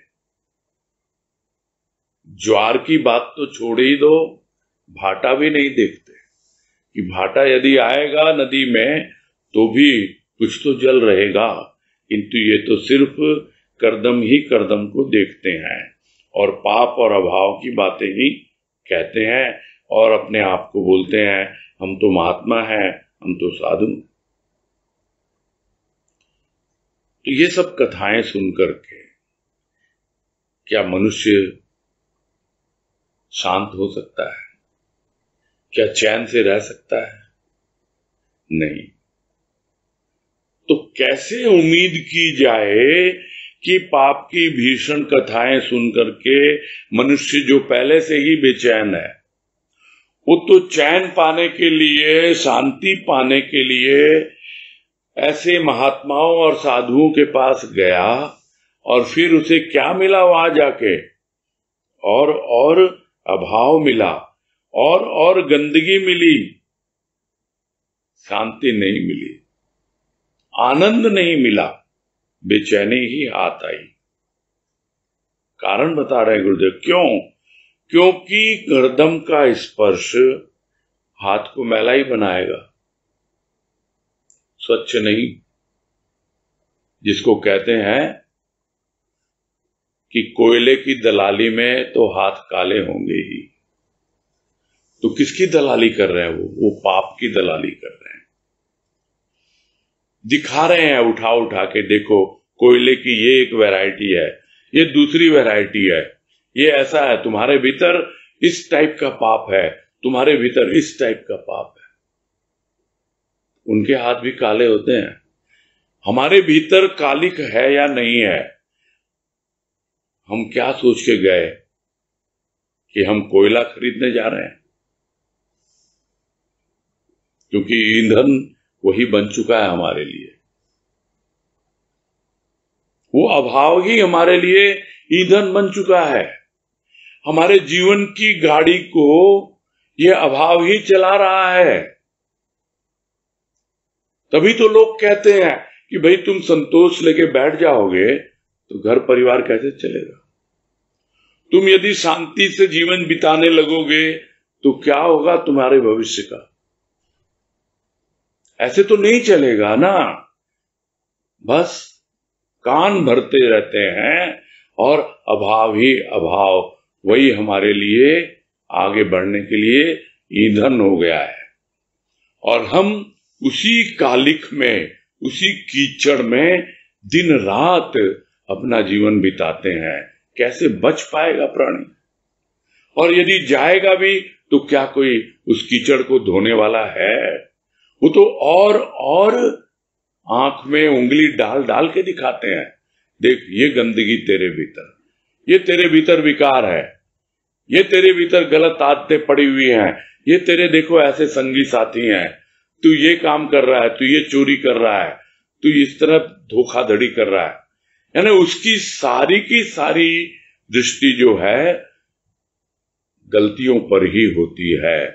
ज्वार की बात तो छोड़ ही दो, भाटा भी नहीं देखते कि भाटा यदि आएगा नदी में तो भी कुछ तो जल रहेगा, किंतु ये तो सिर्फ करदम ही करदम को देखते हैं और पाप और अभाव की बातें ही कहते हैं और अपने आप को बोलते हैं हम तो महात्मा हैं, हम तो साधु। तो ये सब कथाएं सुनकर के क्या मनुष्य शांत हो सकता है? क्या चैन से रह सकता है? नहीं। तो कैसे उम्मीद की जाए कि पाप की भीषण कथाएं सुनकर के मनुष्य जो पहले से ही बेचैन है, वो तो चैन पाने के लिए, शांति पाने के लिए ऐसे महात्माओं और साधुओं के पास गया और फिर उसे क्या मिला वहां जाके? और अभाव मिला, और गंदगी मिली, शांति नहीं मिली, आनंद नहीं मिला, बेचैनी ही हाथ आई। कारण बता रहे गुरुदेव, क्यों? क्योंकि गर्दम का स्पर्श हाथ को मैला ही बनाएगा, स्वच्छ नहीं। जिसको कहते हैं कि कोयले की दलाली में तो हाथ काले होंगे ही। तो किसकी दलाली कर रहे हैं? वो पाप की दलाली कर रहे हैं। दिखा रहे हैं उठा उठा के, देखो कोयले की ये एक वैरायटी है, ये दूसरी वैरायटी है, ये ऐसा है, तुम्हारे भीतर इस टाइप का पाप है, तुम्हारे भीतर इस टाइप का पाप है। उनके हाथ भी काले होते हैं। हमारे भीतर कालिक है या नहीं है? हम क्या सोच के गए कि हम कोयला खरीदने जा रहे हैं? क्योंकि ईंधन वही बन चुका है हमारे लिए। वो अभाव ही हमारे लिए ईंधन बन चुका है। हमारे जीवन की गाड़ी को ये अभाव ही चला रहा है। तभी तो लोग कहते हैं कि भाई तुम संतोष लेके बैठ जाओगे तो घर परिवार कैसे चलेगा? तुम यदि शांति से जीवन बिताने लगोगे तो क्या होगा तुम्हारे भविष्य का? ऐसे तो नहीं चलेगा ना। बस कान भरते रहते हैं और अभाव ही अभाव, वही हमारे लिए आगे बढ़ने के लिए ईंधन हो गया है। और हम उसी कालिख में, उसी कीचड़ में दिन रात अपना जीवन बिताते हैं। कैसे बच पाएगा प्राणी? और यदि जाएगा भी तो क्या कोई उस कीचड़ को धोने वाला है? वो तो और आंख में उंगली डाल डाल के दिखाते हैं, देख ये गंदगी तेरे भीतर, ये तेरे भीतर विकार है, ये तेरे भीतर गलत आदतें पड़ी हुई हैं, ये तेरे देखो ऐसे संगी साथी हैं, तू ये काम कर रहा है, तू ये चोरी कर रहा है, तू इस तरह धोखाधड़ी कर रहा है। यानी उसकी सारी की सारी दृष्टि जो है गलतियों पर ही होती है।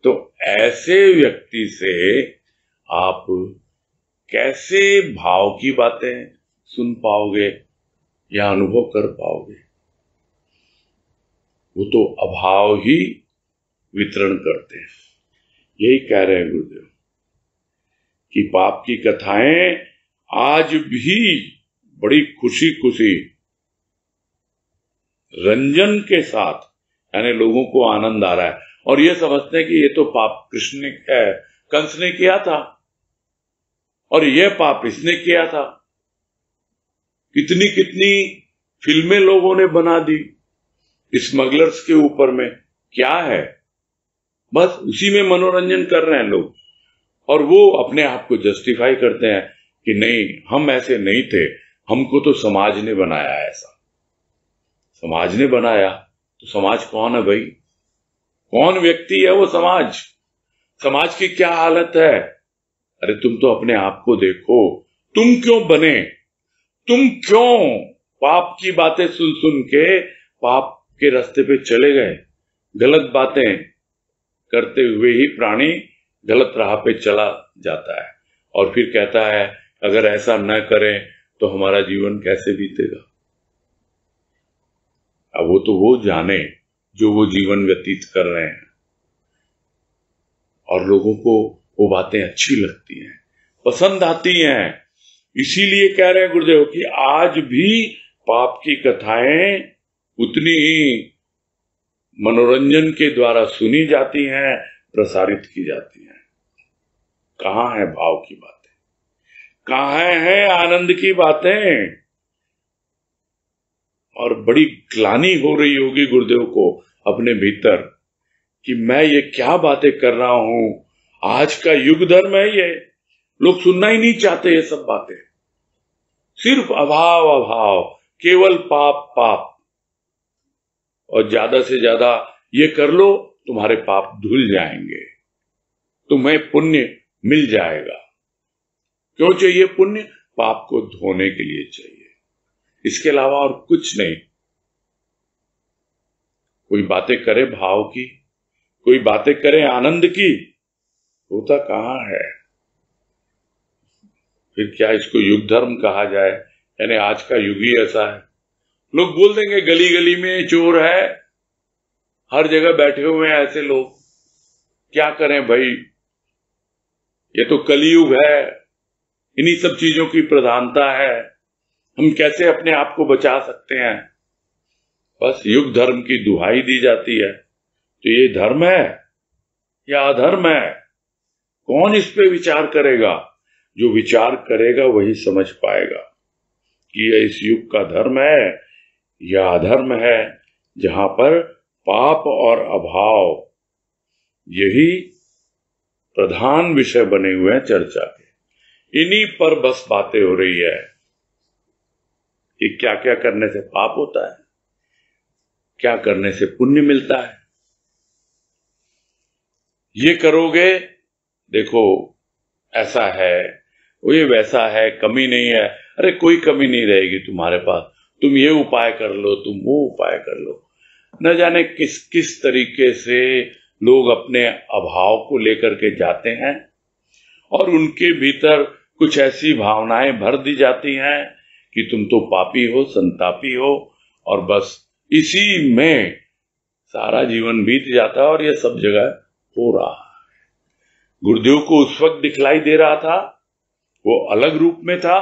तो ऐसे व्यक्ति से आप कैसे भाव की बातें सुन पाओगे या अनुभव कर पाओगे? वो तो अभाव ही वितरण करते हैं। यही कह रहे हैं गुरुदेव कि पाप की कथाएं आज भी बड़ी खुशी खुशी रंजन के साथ, यानी लोगों को आनंद आ रहा है और ये समझते हैं कि ये तो पाप कंस ने किया था और ये पाप इसने किया था। कितनी कितनी फिल्में लोगों ने बना दी स्मगलर्स के ऊपर में। क्या है? बस उसी में मनोरंजन कर रहे हैं लोग और वो अपने आप को जस्टिफाई करते हैं कि नहीं, हम ऐसे नहीं थे, हमको तो समाज ने बनाया ऐसा। समाज ने बनाया तो समाज कौन है भाई? कौन व्यक्ति है वो समाज? समाज की क्या हालत है? अरे तुम तो अपने आप को देखो, तुम क्यों बने? तुम क्यों पाप की बातें सुन सुन के पाप के रास्ते पे चले गए? गलत बातें करते हुए ही प्राणी गलत राह पे चला जाता है और फिर कहता है अगर ऐसा न करें तो हमारा जीवन कैसे बीतेगा। अब वो तो वो जाने जो वो जीवन व्यतीत कर रहे हैं और लोगों को वो बातें अच्छी लगती हैं, पसंद आती हैं। इसीलिए कह रहे हैं गुरुदेव कि आज भी पाप की कथाएं उतनी ही मनोरंजन के द्वारा सुनी जाती हैं, प्रसारित की जाती हैं। कहां है भाव की बातें? कहां है आनंद की बातें? और बड़ी ग्लानि हो रही होगी गुरुदेव को अपने भीतर कि मैं ये क्या बातें कर रहा हूं। आज का युग धर्म है ये, लोग सुनना ही नहीं चाहते ये सब बातें। सिर्फ अभाव अभाव, केवल पाप पाप, और ज्यादा से ज्यादा ये कर लो तुम्हारे पाप धुल जाएंगे, तुम्हें पुण्य मिल जाएगा। क्यों चाहिए पुण्य? पाप को धोने के लिए चाहिए। इसके अलावा और कुछ नहीं। कोई बातें करे भाव की, कोई बातें करे आनंद की, होता कहाँ है। फिर क्या इसको युग धर्म कहा जाए? यानी आज का युग ही ऐसा है। लोग बोल देंगे गली गली में चोर है, हर जगह बैठे हुए हैं ऐसे लोग, क्या करें भाई, ये तो कलयुग है, इन्हीं सब चीजों की प्रधानता है, हम कैसे अपने आप को बचा सकते हैं। बस युग धर्म की दुहाई दी जाती है। तो ये धर्म है या अधर्म है, कौन इस पे विचार करेगा? जो विचार करेगा वही समझ पाएगा कि यह इस युग का धर्म है या अधर्म है, जहां पर पाप और अभाव यही प्रधान विषय बने हुए हैं चर्चा के। इन्हीं पर बस बातें हो रही है कि क्या क्या करने से पाप होता है, क्या करने से पुण्य मिलता है। ये करोगे, देखो ऐसा है, वो ये वैसा है, कमी नहीं है। अरे कोई कमी नहीं रहेगी तुम्हारे पास, तुम ये उपाय कर लो, तुम वो उपाय कर लो। न जाने किस किस तरीके से लोग अपने अभाव को लेकर के जाते हैं और उनके भीतर कुछ ऐसी भावनाएं भर दी जाती हैं कि तुम तो पापी हो, संतापी हो, और बस इसी में सारा जीवन बीत जाता है। और यह सब जगह हो रहा है। गुरुदेव को उस वक्त दिखलाई दे रहा था, वो अलग रूप में था,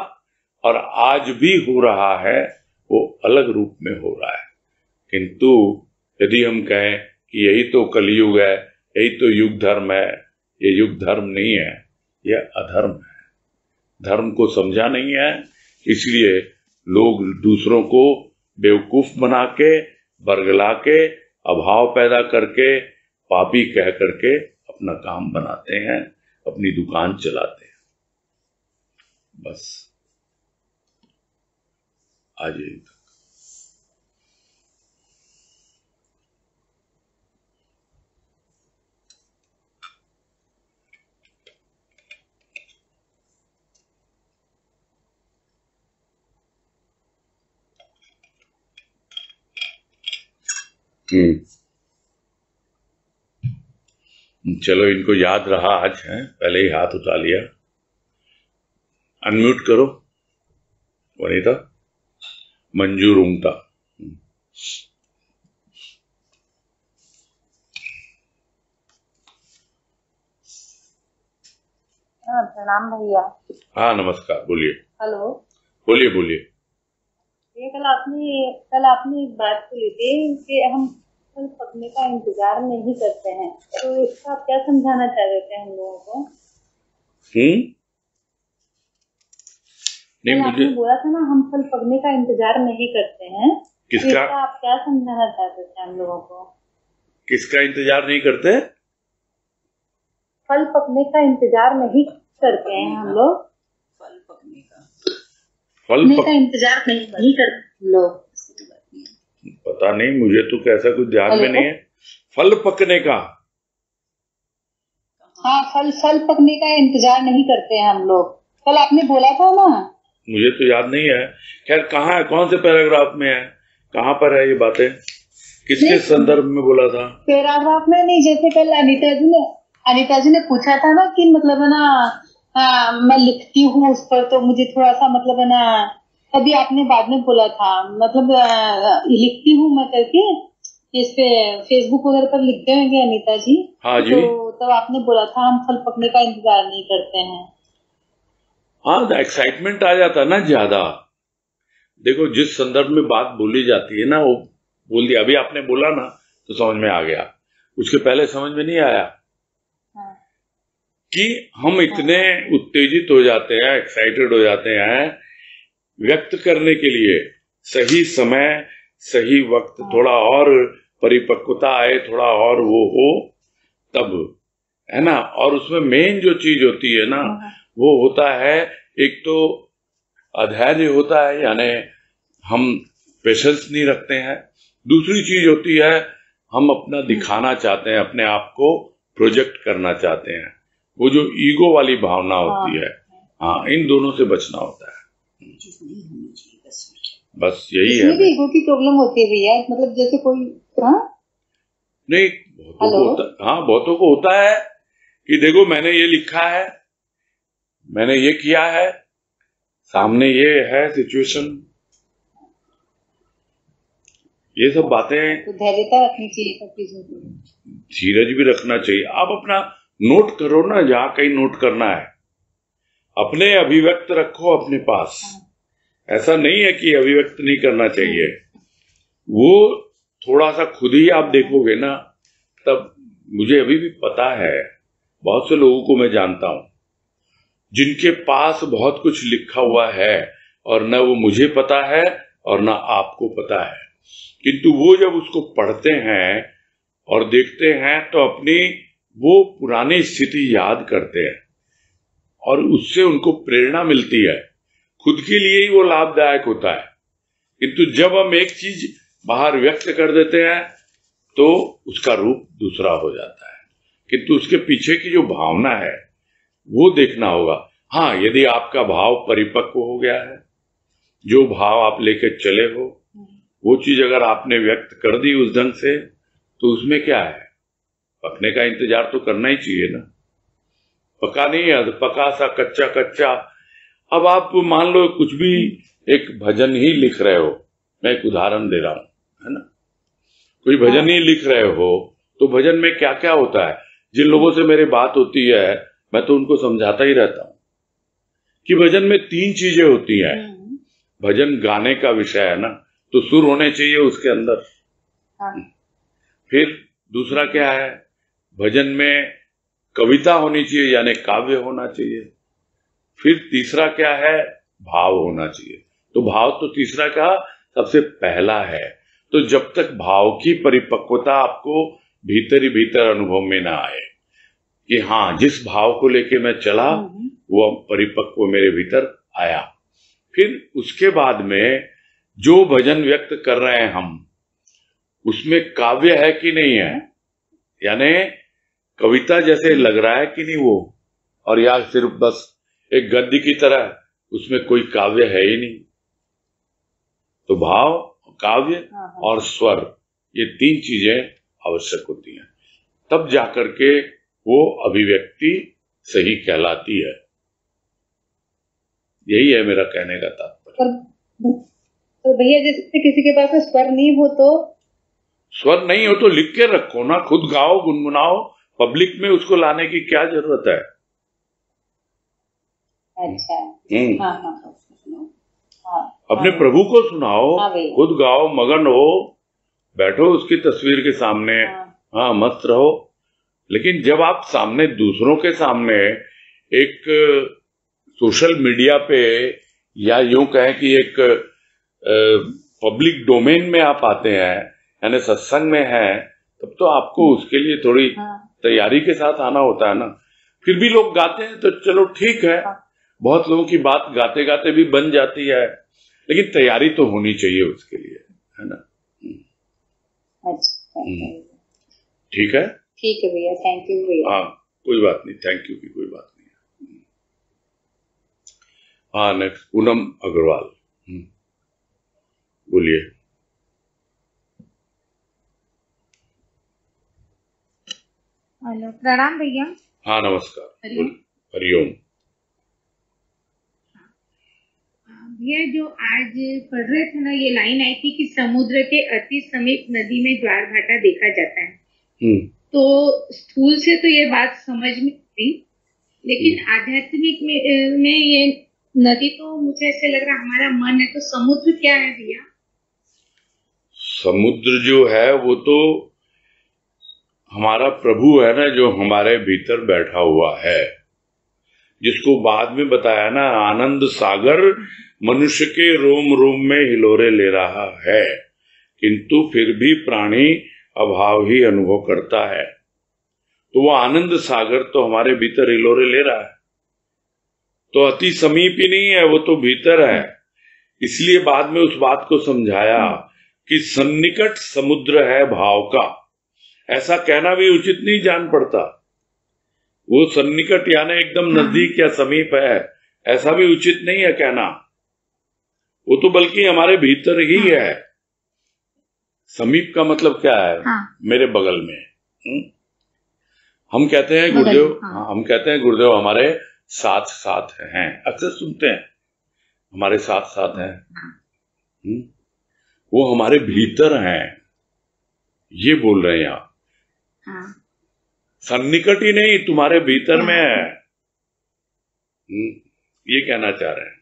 और आज भी हो रहा है, वो अलग रूप में हो रहा है। किंतु यदि हम कहें कि यही तो कलयुग है, यही तो युग धर्म है, ये युग धर्म नहीं है, यह अधर्म है। धर्म को समझा नहीं है, इसलिए लोग दूसरों को बेवकूफ बना के, बरगला के, अभाव पैदा करके, पापी कह करके अपना काम बनाते हैं, अपनी दुकान चलाते हैं। बस आज यही तक। चलो, इनको याद रहा आज है, पहले ही हाथ उठा लिया। अनम्यूट करो वनीता, मंजू रूंगटा। प्रणाम भैया। हाँ नमस्कार, बोलिए। हेलो, बोलिए बोलिए। ये कल आपने एक बात बोली थी कि हम फल पकने का इंतजार नहीं करते हैं, तो इसका आप क्या समझाना चाह रहे थे हम लोगों को? नहीं, आपने बोला था ना हम फल पकने का इंतजार नहीं करते हैं, किसका? आप क्या समझाना चाहते थे हम लोगों को? किसका इंतजार नहीं करते? फल पकने का इंतजार नहीं करते हैं हम लोग। फल पकने का इंतजार नहीं करते लोग। पता नहीं, मुझे तो कैसा कुछ ध्यान में नहीं है। फल पकने का, हाँ, फल पकने का इंतजार नहीं करते हैं हम लोग, कल आपने बोला था ना। मुझे तो याद नहीं है। खैर, कहाँ है, कौन से पैराग्राफ में है, कहाँ पर है ये बातें, किसके संदर्भ में बोला था? पैराग्राफ में नहीं, जैसे कल अनीता जी ने पूछा था ना कि मतलब है ना, मैं लिखती हूँ उस पर, तो मुझे थोड़ा सा मतलब है ना, तभी आपने बाद में बोला था मतलब लिखती हूँ मैं करके, इस पे फेसबुक वगैरह पर लिखते होंगे अनीता जी। हाँ जी। तो तब आपने बोला था हम फल पकने का इंतजार नहीं करते हैं। हाँ, एक्साइटमेंट आ जाता ना ज्यादा। देखो, जिस संदर्भ में बात बोली जाती है ना, वो बोल दिया। अभी आपने बोला ना तो समझ में आ गया, उसके पहले समझ में नहीं आया। हाँ। कि हम इतने उत्तेजित हो जाते हैं, एक्साइटेड हो जाते हैं व्यक्त करने के लिए। सही समय, सही वक्त, थोड़ा और परिपक्वता आए, थोड़ा और वो हो तब, है ना। और उसमें मेन जो चीज होती है ना, वो होता है, एक तो अधैर्य होता है, यानी हम पेशेंस नहीं रखते हैं। दूसरी चीज होती है, हम अपना दिखाना चाहते हैं, अपने आप को प्रोजेक्ट करना चाहते हैं, वो जो ईगो वाली भावना होती है। हाँ, इन दोनों से बचना होता है। बस यही है। इसमें भी ईगो की प्रॉब्लम होती है भैया, मतलब जैसे कोई, हाँ नहीं, बहुतों को होता है कि देखो मैंने ये लिखा है, मैंने ये किया है, सामने ये है सिचुएशन, ये सब बातें। तो धैर्यता रखनी चाहिए सब चीजों को, धीरज भी रखना चाहिए। आप अपना नोट करो ना, जहां कहीं नोट करना है, अपने अभिव्यक्त रखो अपने पास। ऐसा नहीं है कि अभिव्यक्त नहीं करना चाहिए, वो थोड़ा सा खुद ही आप देखोगे ना, तब मुझे अभी भी पता है, बहुत से लोगों को मैं जानता हूं जिनके पास बहुत कुछ लिखा हुआ है और न वो मुझे पता है और न आपको पता है, किंतु वो जब उसको पढ़ते हैं और देखते हैं तो अपनी वो पुरानी स्थिति याद करते हैं और उससे उनको प्रेरणा मिलती है, खुद के लिए ही वो लाभदायक होता है। किंतु जब हम एक चीज बाहर व्यक्त कर देते हैं तो उसका रूप दूसरा हो जाता है, किंतु उसके पीछे की जो भावना है वो देखना होगा। हाँ, यदि आपका भाव परिपक्व हो गया है, जो भाव आप लेके चले हो, वो चीज अगर आपने व्यक्त कर दी उस ढंग से, तो उसमें क्या है, पकने का इंतजार तो करना ही चाहिए ना। पका नहीं है, पका सा कच्चा कच्चा। अब आप मान लो कुछ भी एक भजन ही लिख रहे हो, मैं एक उदाहरण दे रहा हूं, है ना, कोई भजन ही लिख रहे हो, तो भजन में क्या क्या होता है। जिन लोगों से मेरी बात होती है मैं तो उनको समझाता ही रहता हूं कि भजन में 3 चीजें होती हैं। भजन गाने का विषय है ना, तो सुर होने चाहिए उसके अंदर। फिर दूसरा क्या है, भजन में कविता होनी चाहिए, यानी काव्य होना चाहिए। फिर तीसरा क्या है, भाव होना चाहिए। तो भाव तो तीसरा का सबसे पहला है। तो जब तक भाव की परिपक्वता आपको भीतर ही भीतर अनुभव में ना आए कि हाँ, जिस भाव को लेके मैं चला वो परिपक्व मेरे भीतर आया, फिर उसके बाद में जो भजन व्यक्त कर रहे हैं हम, उसमें काव्य है कि नहीं है, यानी कविता जैसे लग रहा है कि नहीं वो, और या सिर्फ बस एक गद्य की तरह, उसमें कोई काव्य है ही नहीं। तो भाव, काव्य और स्वर, ये 3 चीजें आवश्यक होती हैं, तब जाकर के वो अभिव्यक्ति सही कहलाती है। यही है मेरा कहने का तात्पर्य। तो भैया जैसे किसी के पास स्वर नहीं हो, तो स्वर नहीं हो तो लिख के रखो ना, खुद गाओ, गुनगुनाओ, पब्लिक में उसको लाने की क्या जरूरत है। अच्छा, अपने प्रभु को सुनाओ, खुद गाओ, मगन हो, बैठो उसकी तस्वीर के सामने, हाँ मस्त रहो। लेकिन जब आप सामने दूसरों के सामने एक सोशल मीडिया पे, या यूं कहें कि एक पब्लिक डोमेन में आप आते हैं, यानी सत्संग में है, तब तो आपको उसके लिए थोड़ी तैयारी के साथ आना होता है ना। फिर भी लोग गाते हैं तो चलो ठीक है, बहुत लोगों की बात गाते गाते भी बन जाती है, लेकिन तैयारी तो होनी चाहिए उसके लिए, है ना। अच्छा, ठीक है, ठीक है भैया, थैंक यू भैया। हाँ, कोई बात नहीं, थैंक यू की कोई बात नहीं है। हाँ, नेक्स्ट पूनम अग्रवाल, बोलिए। हेलो, प्रणाम भैया। हाँ नमस्कार, हरिओम। भैया जो आज पढ़ रहे थे ना, ये लाइन आई थी कि समुद्र के अति समीप नदी में ज्वार भाटा देखा जाता है। तो स्थूल से तो ये बात समझ में आई, लेकिन आध्यात्मिक में ये नदी तो मुझे ऐसे लग रहा हमारा मन है, तो समुद्र क्या है भैया? समुद्र जो है वो तो हमारा प्रभु है ना, जो हमारे भीतर बैठा हुआ है, जिसको बाद में बताया ना, आनंद सागर मनुष्य के रोम रोम में हिलोरे ले रहा है, किंतु फिर भी प्राणी अभाव ही अनुभव करता है। तो वो आनंद सागर तो हमारे भीतर हिलोरे ले रहा है, तो अति समीप ही नहीं है, वो तो भीतर है। इसलिए बाद में उस बात को समझाया कि सन्निकट समुद्र है भाव का। ऐसा कहना भी उचित नहीं जान पड़ता, वो सन्निकट यानी एकदम नजदीक या समीप है, ऐसा भी उचित नहीं है कहना। वो तो बल्कि हमारे भीतर ही हाँ। है। समीप का मतलब क्या है? हाँ। मेरे बगल में। हम कहते हैं बगल गुरुदेव, में, हाँ। हम कहते हैं गुरुदेव हमारे साथ साथ हैं, अक्सर सुनते हैं हमारे साथ साथ हैं। वो हमारे भीतर हैं, ये बोल रहे हैं आप। हाँ। सन्निकट ही नहीं, तुम्हारे भीतर में है, ये कहना चाह रहे हैं।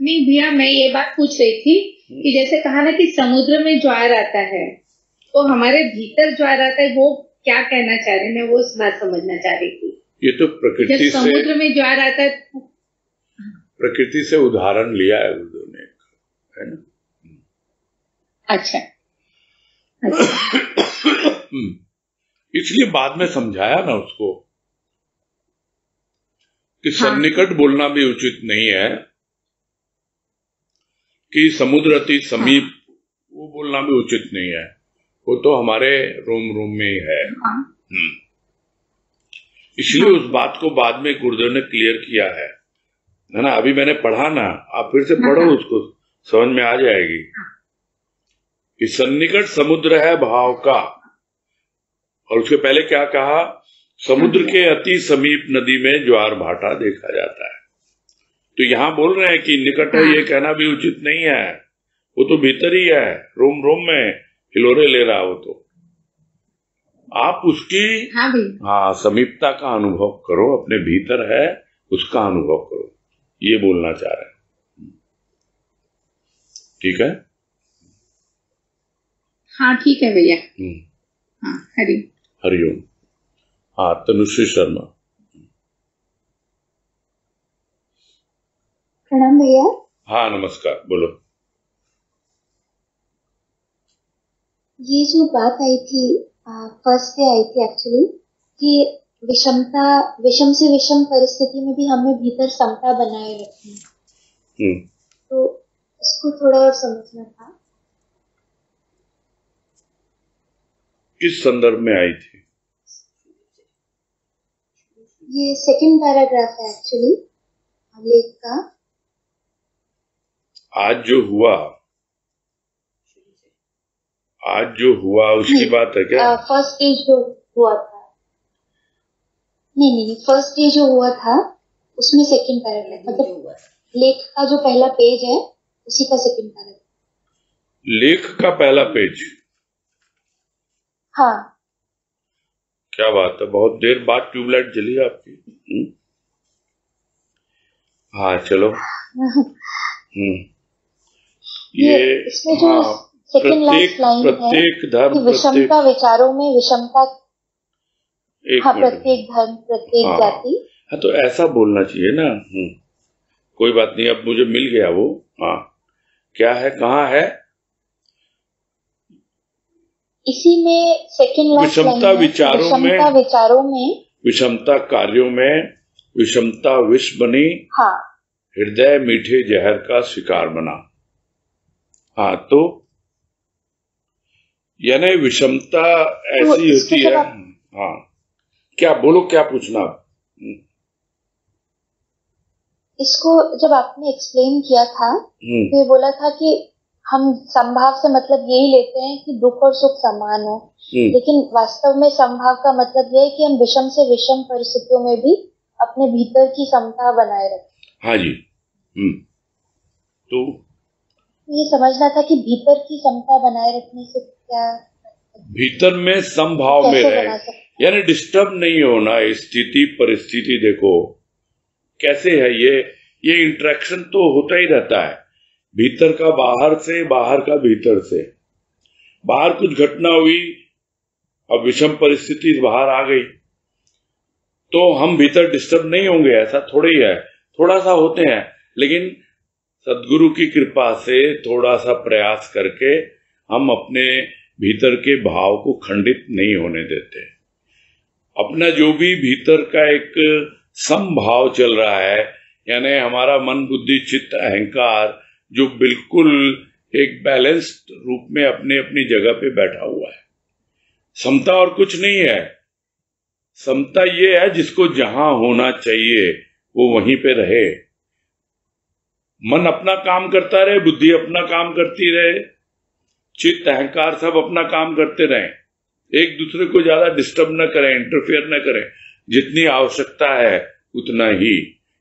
नहीं भैया, मैं ये बात पूछ रही थी कि जैसे कहा ना कि समुद्र में ज्वार आता है, तो हमारे भीतर ज्वार आता है, वो क्या कहना चाह रहे हैं? मैं वो इस बात समझना चाह रही थी। ये तो प्रकृति जब समुद्र में ज्वार आता है, प्रकृति से उदाहरण लिया है गुरुदेव ने, है ना? अच्छा। इसलिए बाद में समझाया ना उसको कि हाँ। सन्निकट बोलना भी उचित नहीं है, कि समुद्र अति समीप, वो बोलना भी उचित नहीं है। वो तो हमारे रोम रोम में ही है। इसलिए उस बात को बाद में गुरुदेव ने क्लियर किया है ना? अभी मैंने पढ़ा ना, आप फिर से पढ़ो, उसको समझ में आ जाएगी कि सन्निकट समुद्र है भाव का। और उसके पहले क्या कहा? समुद्र के अति समीप नदी में ज्वार भाटा देखा जाता है। तो यहां बोल रहे हैं कि निकट है, ये कहना भी उचित नहीं है। वो तो भीतर ही है, रोम रोम में हिलोरे ले रहा हो। तो आप उसकी समीपता का अनुभव करो, अपने भीतर है उसका अनुभव करो, ये बोलना चाह रहे हैं। ठीक है? हाँ ठीक है भैया। हाँ, हरिओम। हाँ, तनुश्री शर्मा। प्रणाम भैया। हाँ नमस्कार, बोलो। ये जो बात आई थी फर्स्ट डे आई थी एक्चुअली, कि विषम से विषम परिस्थिति में भी हमें भीतर समता बनाए रखनी, तो इसको थोड़ा और समझना था। किस संदर्भ में आई थी? ये सेकंड पैराग्राफ है एक्चुअली लेख का। आज जो हुआ उसकी बात है क्या? फर्स्ट डे जो हुआ था, नहीं, फर्स्ट डे जो हुआ था उसमें सेकंड पैराग्राफ, मतलब लेख का जो पहला पेज है उसी का सेकंड पैराग्राफ। लेख का पहला पेज? हाँ। क्या बात है, बहुत देर बाद ट्यूबलाइट जली आपकी। हाँ चलो। ये इसमें जो सेकंड लास्ट लाइन है, धर्म विषमता विचारों में विषमता, प्रत्येक धर्म प्रत्येक जाति। हाँ तो ऐसा बोलना चाहिए ना। कोई बात नहीं, अब मुझे मिल गया वो। हाँ क्या है, कहाँ है? इसी में सेकंड लास्ट लाइन विषमता विचारों में विषमता कार्यों में विषमता विष बनी। हाँ। हृदय मीठे जहर का शिकार बना। हाँ तो यानी विषमता ऐसी होती है। हाँ क्या बोलो, क्या पूछना? इसको जब आपने एक्सप्लेन किया था तो ये बोला था कि हम संभाव से मतलब यही लेते हैं कि दुख और सुख समान हो, लेकिन वास्तव में संभाव का मतलब यह है कि हम विषम से विषम परिस्थितियों में भी अपने भीतर की समता बनाए रखें। हाँ जी। तो ये समझना था कि भीतर की समता बनाए रखने से क्या, भीतर में समभाव में रहे, यानी डिस्टर्ब नहीं होना। स्थिति परिस्थिति देखो कैसे है, ये इंटरेक्शन तो होता ही रहता है, भीतर का बाहर से, बाहर का भीतर से। बाहर कुछ घटना हुई, अब विषम परिस्थिति बाहर आ गई, तो हम भीतर डिस्टर्ब नहीं होंगे, ऐसा थोड़ा ही है। थोड़ा सा होते हैं, लेकिन सद्गुरु की कृपा से थोड़ा सा प्रयास करके हम अपने भीतर के भाव को खंडित नहीं होने देते। अपना जो भी भीतर का एक समभाव चल रहा है, यानी हमारा मन बुद्धि चित्त अहंकार जो बिल्कुल एक बैलेंस्ड रूप में अपने अपनी जगह पे बैठा हुआ है। समता और कुछ नहीं है। समता ये है जिसको जहां होना चाहिए वो वहीं पे रहे। मन अपना काम करता रहे, बुद्धि अपना काम करती रहे, चित्त अहंकार सब अपना काम करते रहें, एक दूसरे को ज्यादा डिस्टर्ब न करें, इंटरफेयर न करें, जितनी आवश्यकता है उतना ही,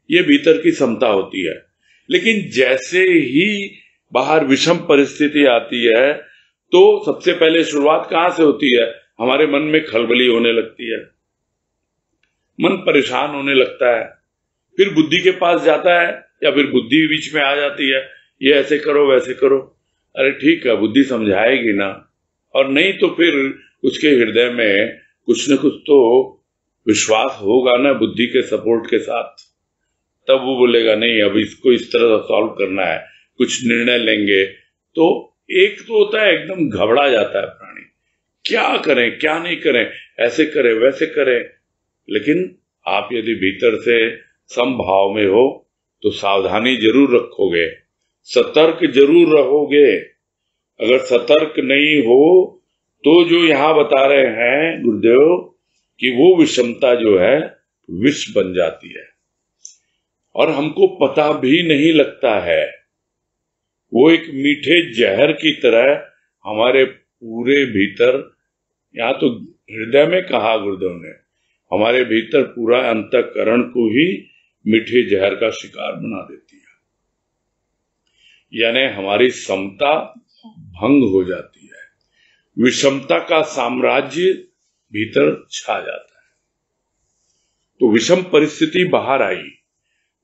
ये भीतर की समता होती है। लेकिन जैसे ही बाहर विषम परिस्थिति आती है तो सबसे पहले शुरुआत कहां से होती है? हमारे मन में खलबली होने लगती है, मन परेशान होने लगता है, फिर बुद्धि के पास जाता है या फिर बुद्धि बीच में आ जाती है, ये ऐसे करो वैसे करो। अरे ठीक है, बुद्धि समझाएगी ना, और नहीं तो फिर उसके हृदय में कुछ न कुछ तो विश्वास होगा ना बुद्धि के सपोर्ट के साथ, तब वो बोलेगा नहीं अब इसको इस तरह से सॉल्व करना है, कुछ निर्णय लेंगे। तो एक तो होता है एकदम घबरा जाता है प्राणी, क्या करें क्या नहीं करें, ऐसे करें वैसे करें। लेकिन आप यदि भीतर से समभाव में हो तो सावधानी जरूर रखोगे, सतर्क जरूर रहोगे। अगर सतर्क नहीं हो तो जो यहां बता रहे हैं गुरुदेव कि वो विषमता जो है विष बन जाती है और हमको पता भी नहीं लगता है। वो एक मीठे जहर की तरह हमारे पूरे भीतर, यहाँ तो हृदय में कहा गुरुदेव ने, हमारे भीतर पूरा अंतःकरण को ही मीठे जहर का शिकार बना देती है, यानी हमारी समता भंग हो जाती है, विषमता का साम्राज्य भीतर छा जाता है। तो विषम परिस्थिति बाहर आई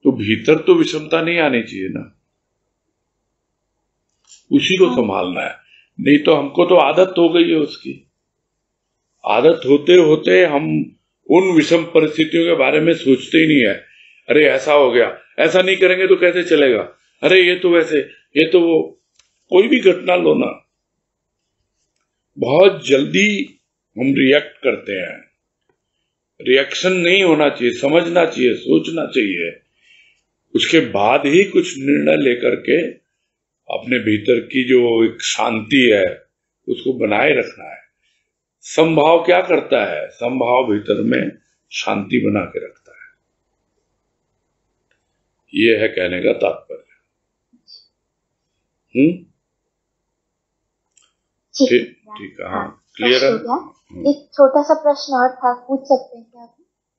तो भीतर तो विषमता नहीं आनी चाहिए ना, उसी को संभालना है। नहीं तो हमको तो आदत हो गई है उसकी, आदत होते होते हम उन विषम परिस्थितियों के बारे में सोचते ही नहीं है। अरे ऐसा हो गया, ऐसा नहीं करेंगे तो कैसे चलेगा, अरे ये तो वैसे, ये तो वो, कोई भी घटना लो ना, बहुत जल्दी हम रिएक्ट करते हैं। रिएक्शन नहीं होना चाहिए, समझना चाहिए, सोचना चाहिए, उसके बाद ही कुछ निर्णय लेकर के अपने भीतर की जो एक शांति है उसको बनाए रखना है। समभाव क्या करता है? समभाव भीतर में शांति बना के रखता है। ये है कहने का तात्पर्य। ठीक ठीक है, हाँ क्लियर है। एक छोटा सा प्रश्न और था, पूछ सकते हैं क्या?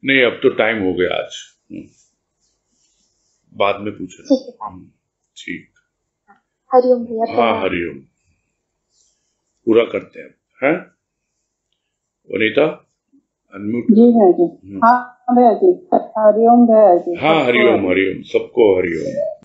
नहीं अब तो टाइम हो गया आज, बाद में पूछ रहे। ठीक, हरिओम भैया। हाँ हरिओम, पूरा करते हैं। वनीता अनम्यूट। जी भैया जी, हाँ भैया जी, हरिओम भैया जी। हाँ हरिओम, हरिओम सबको हरिओम।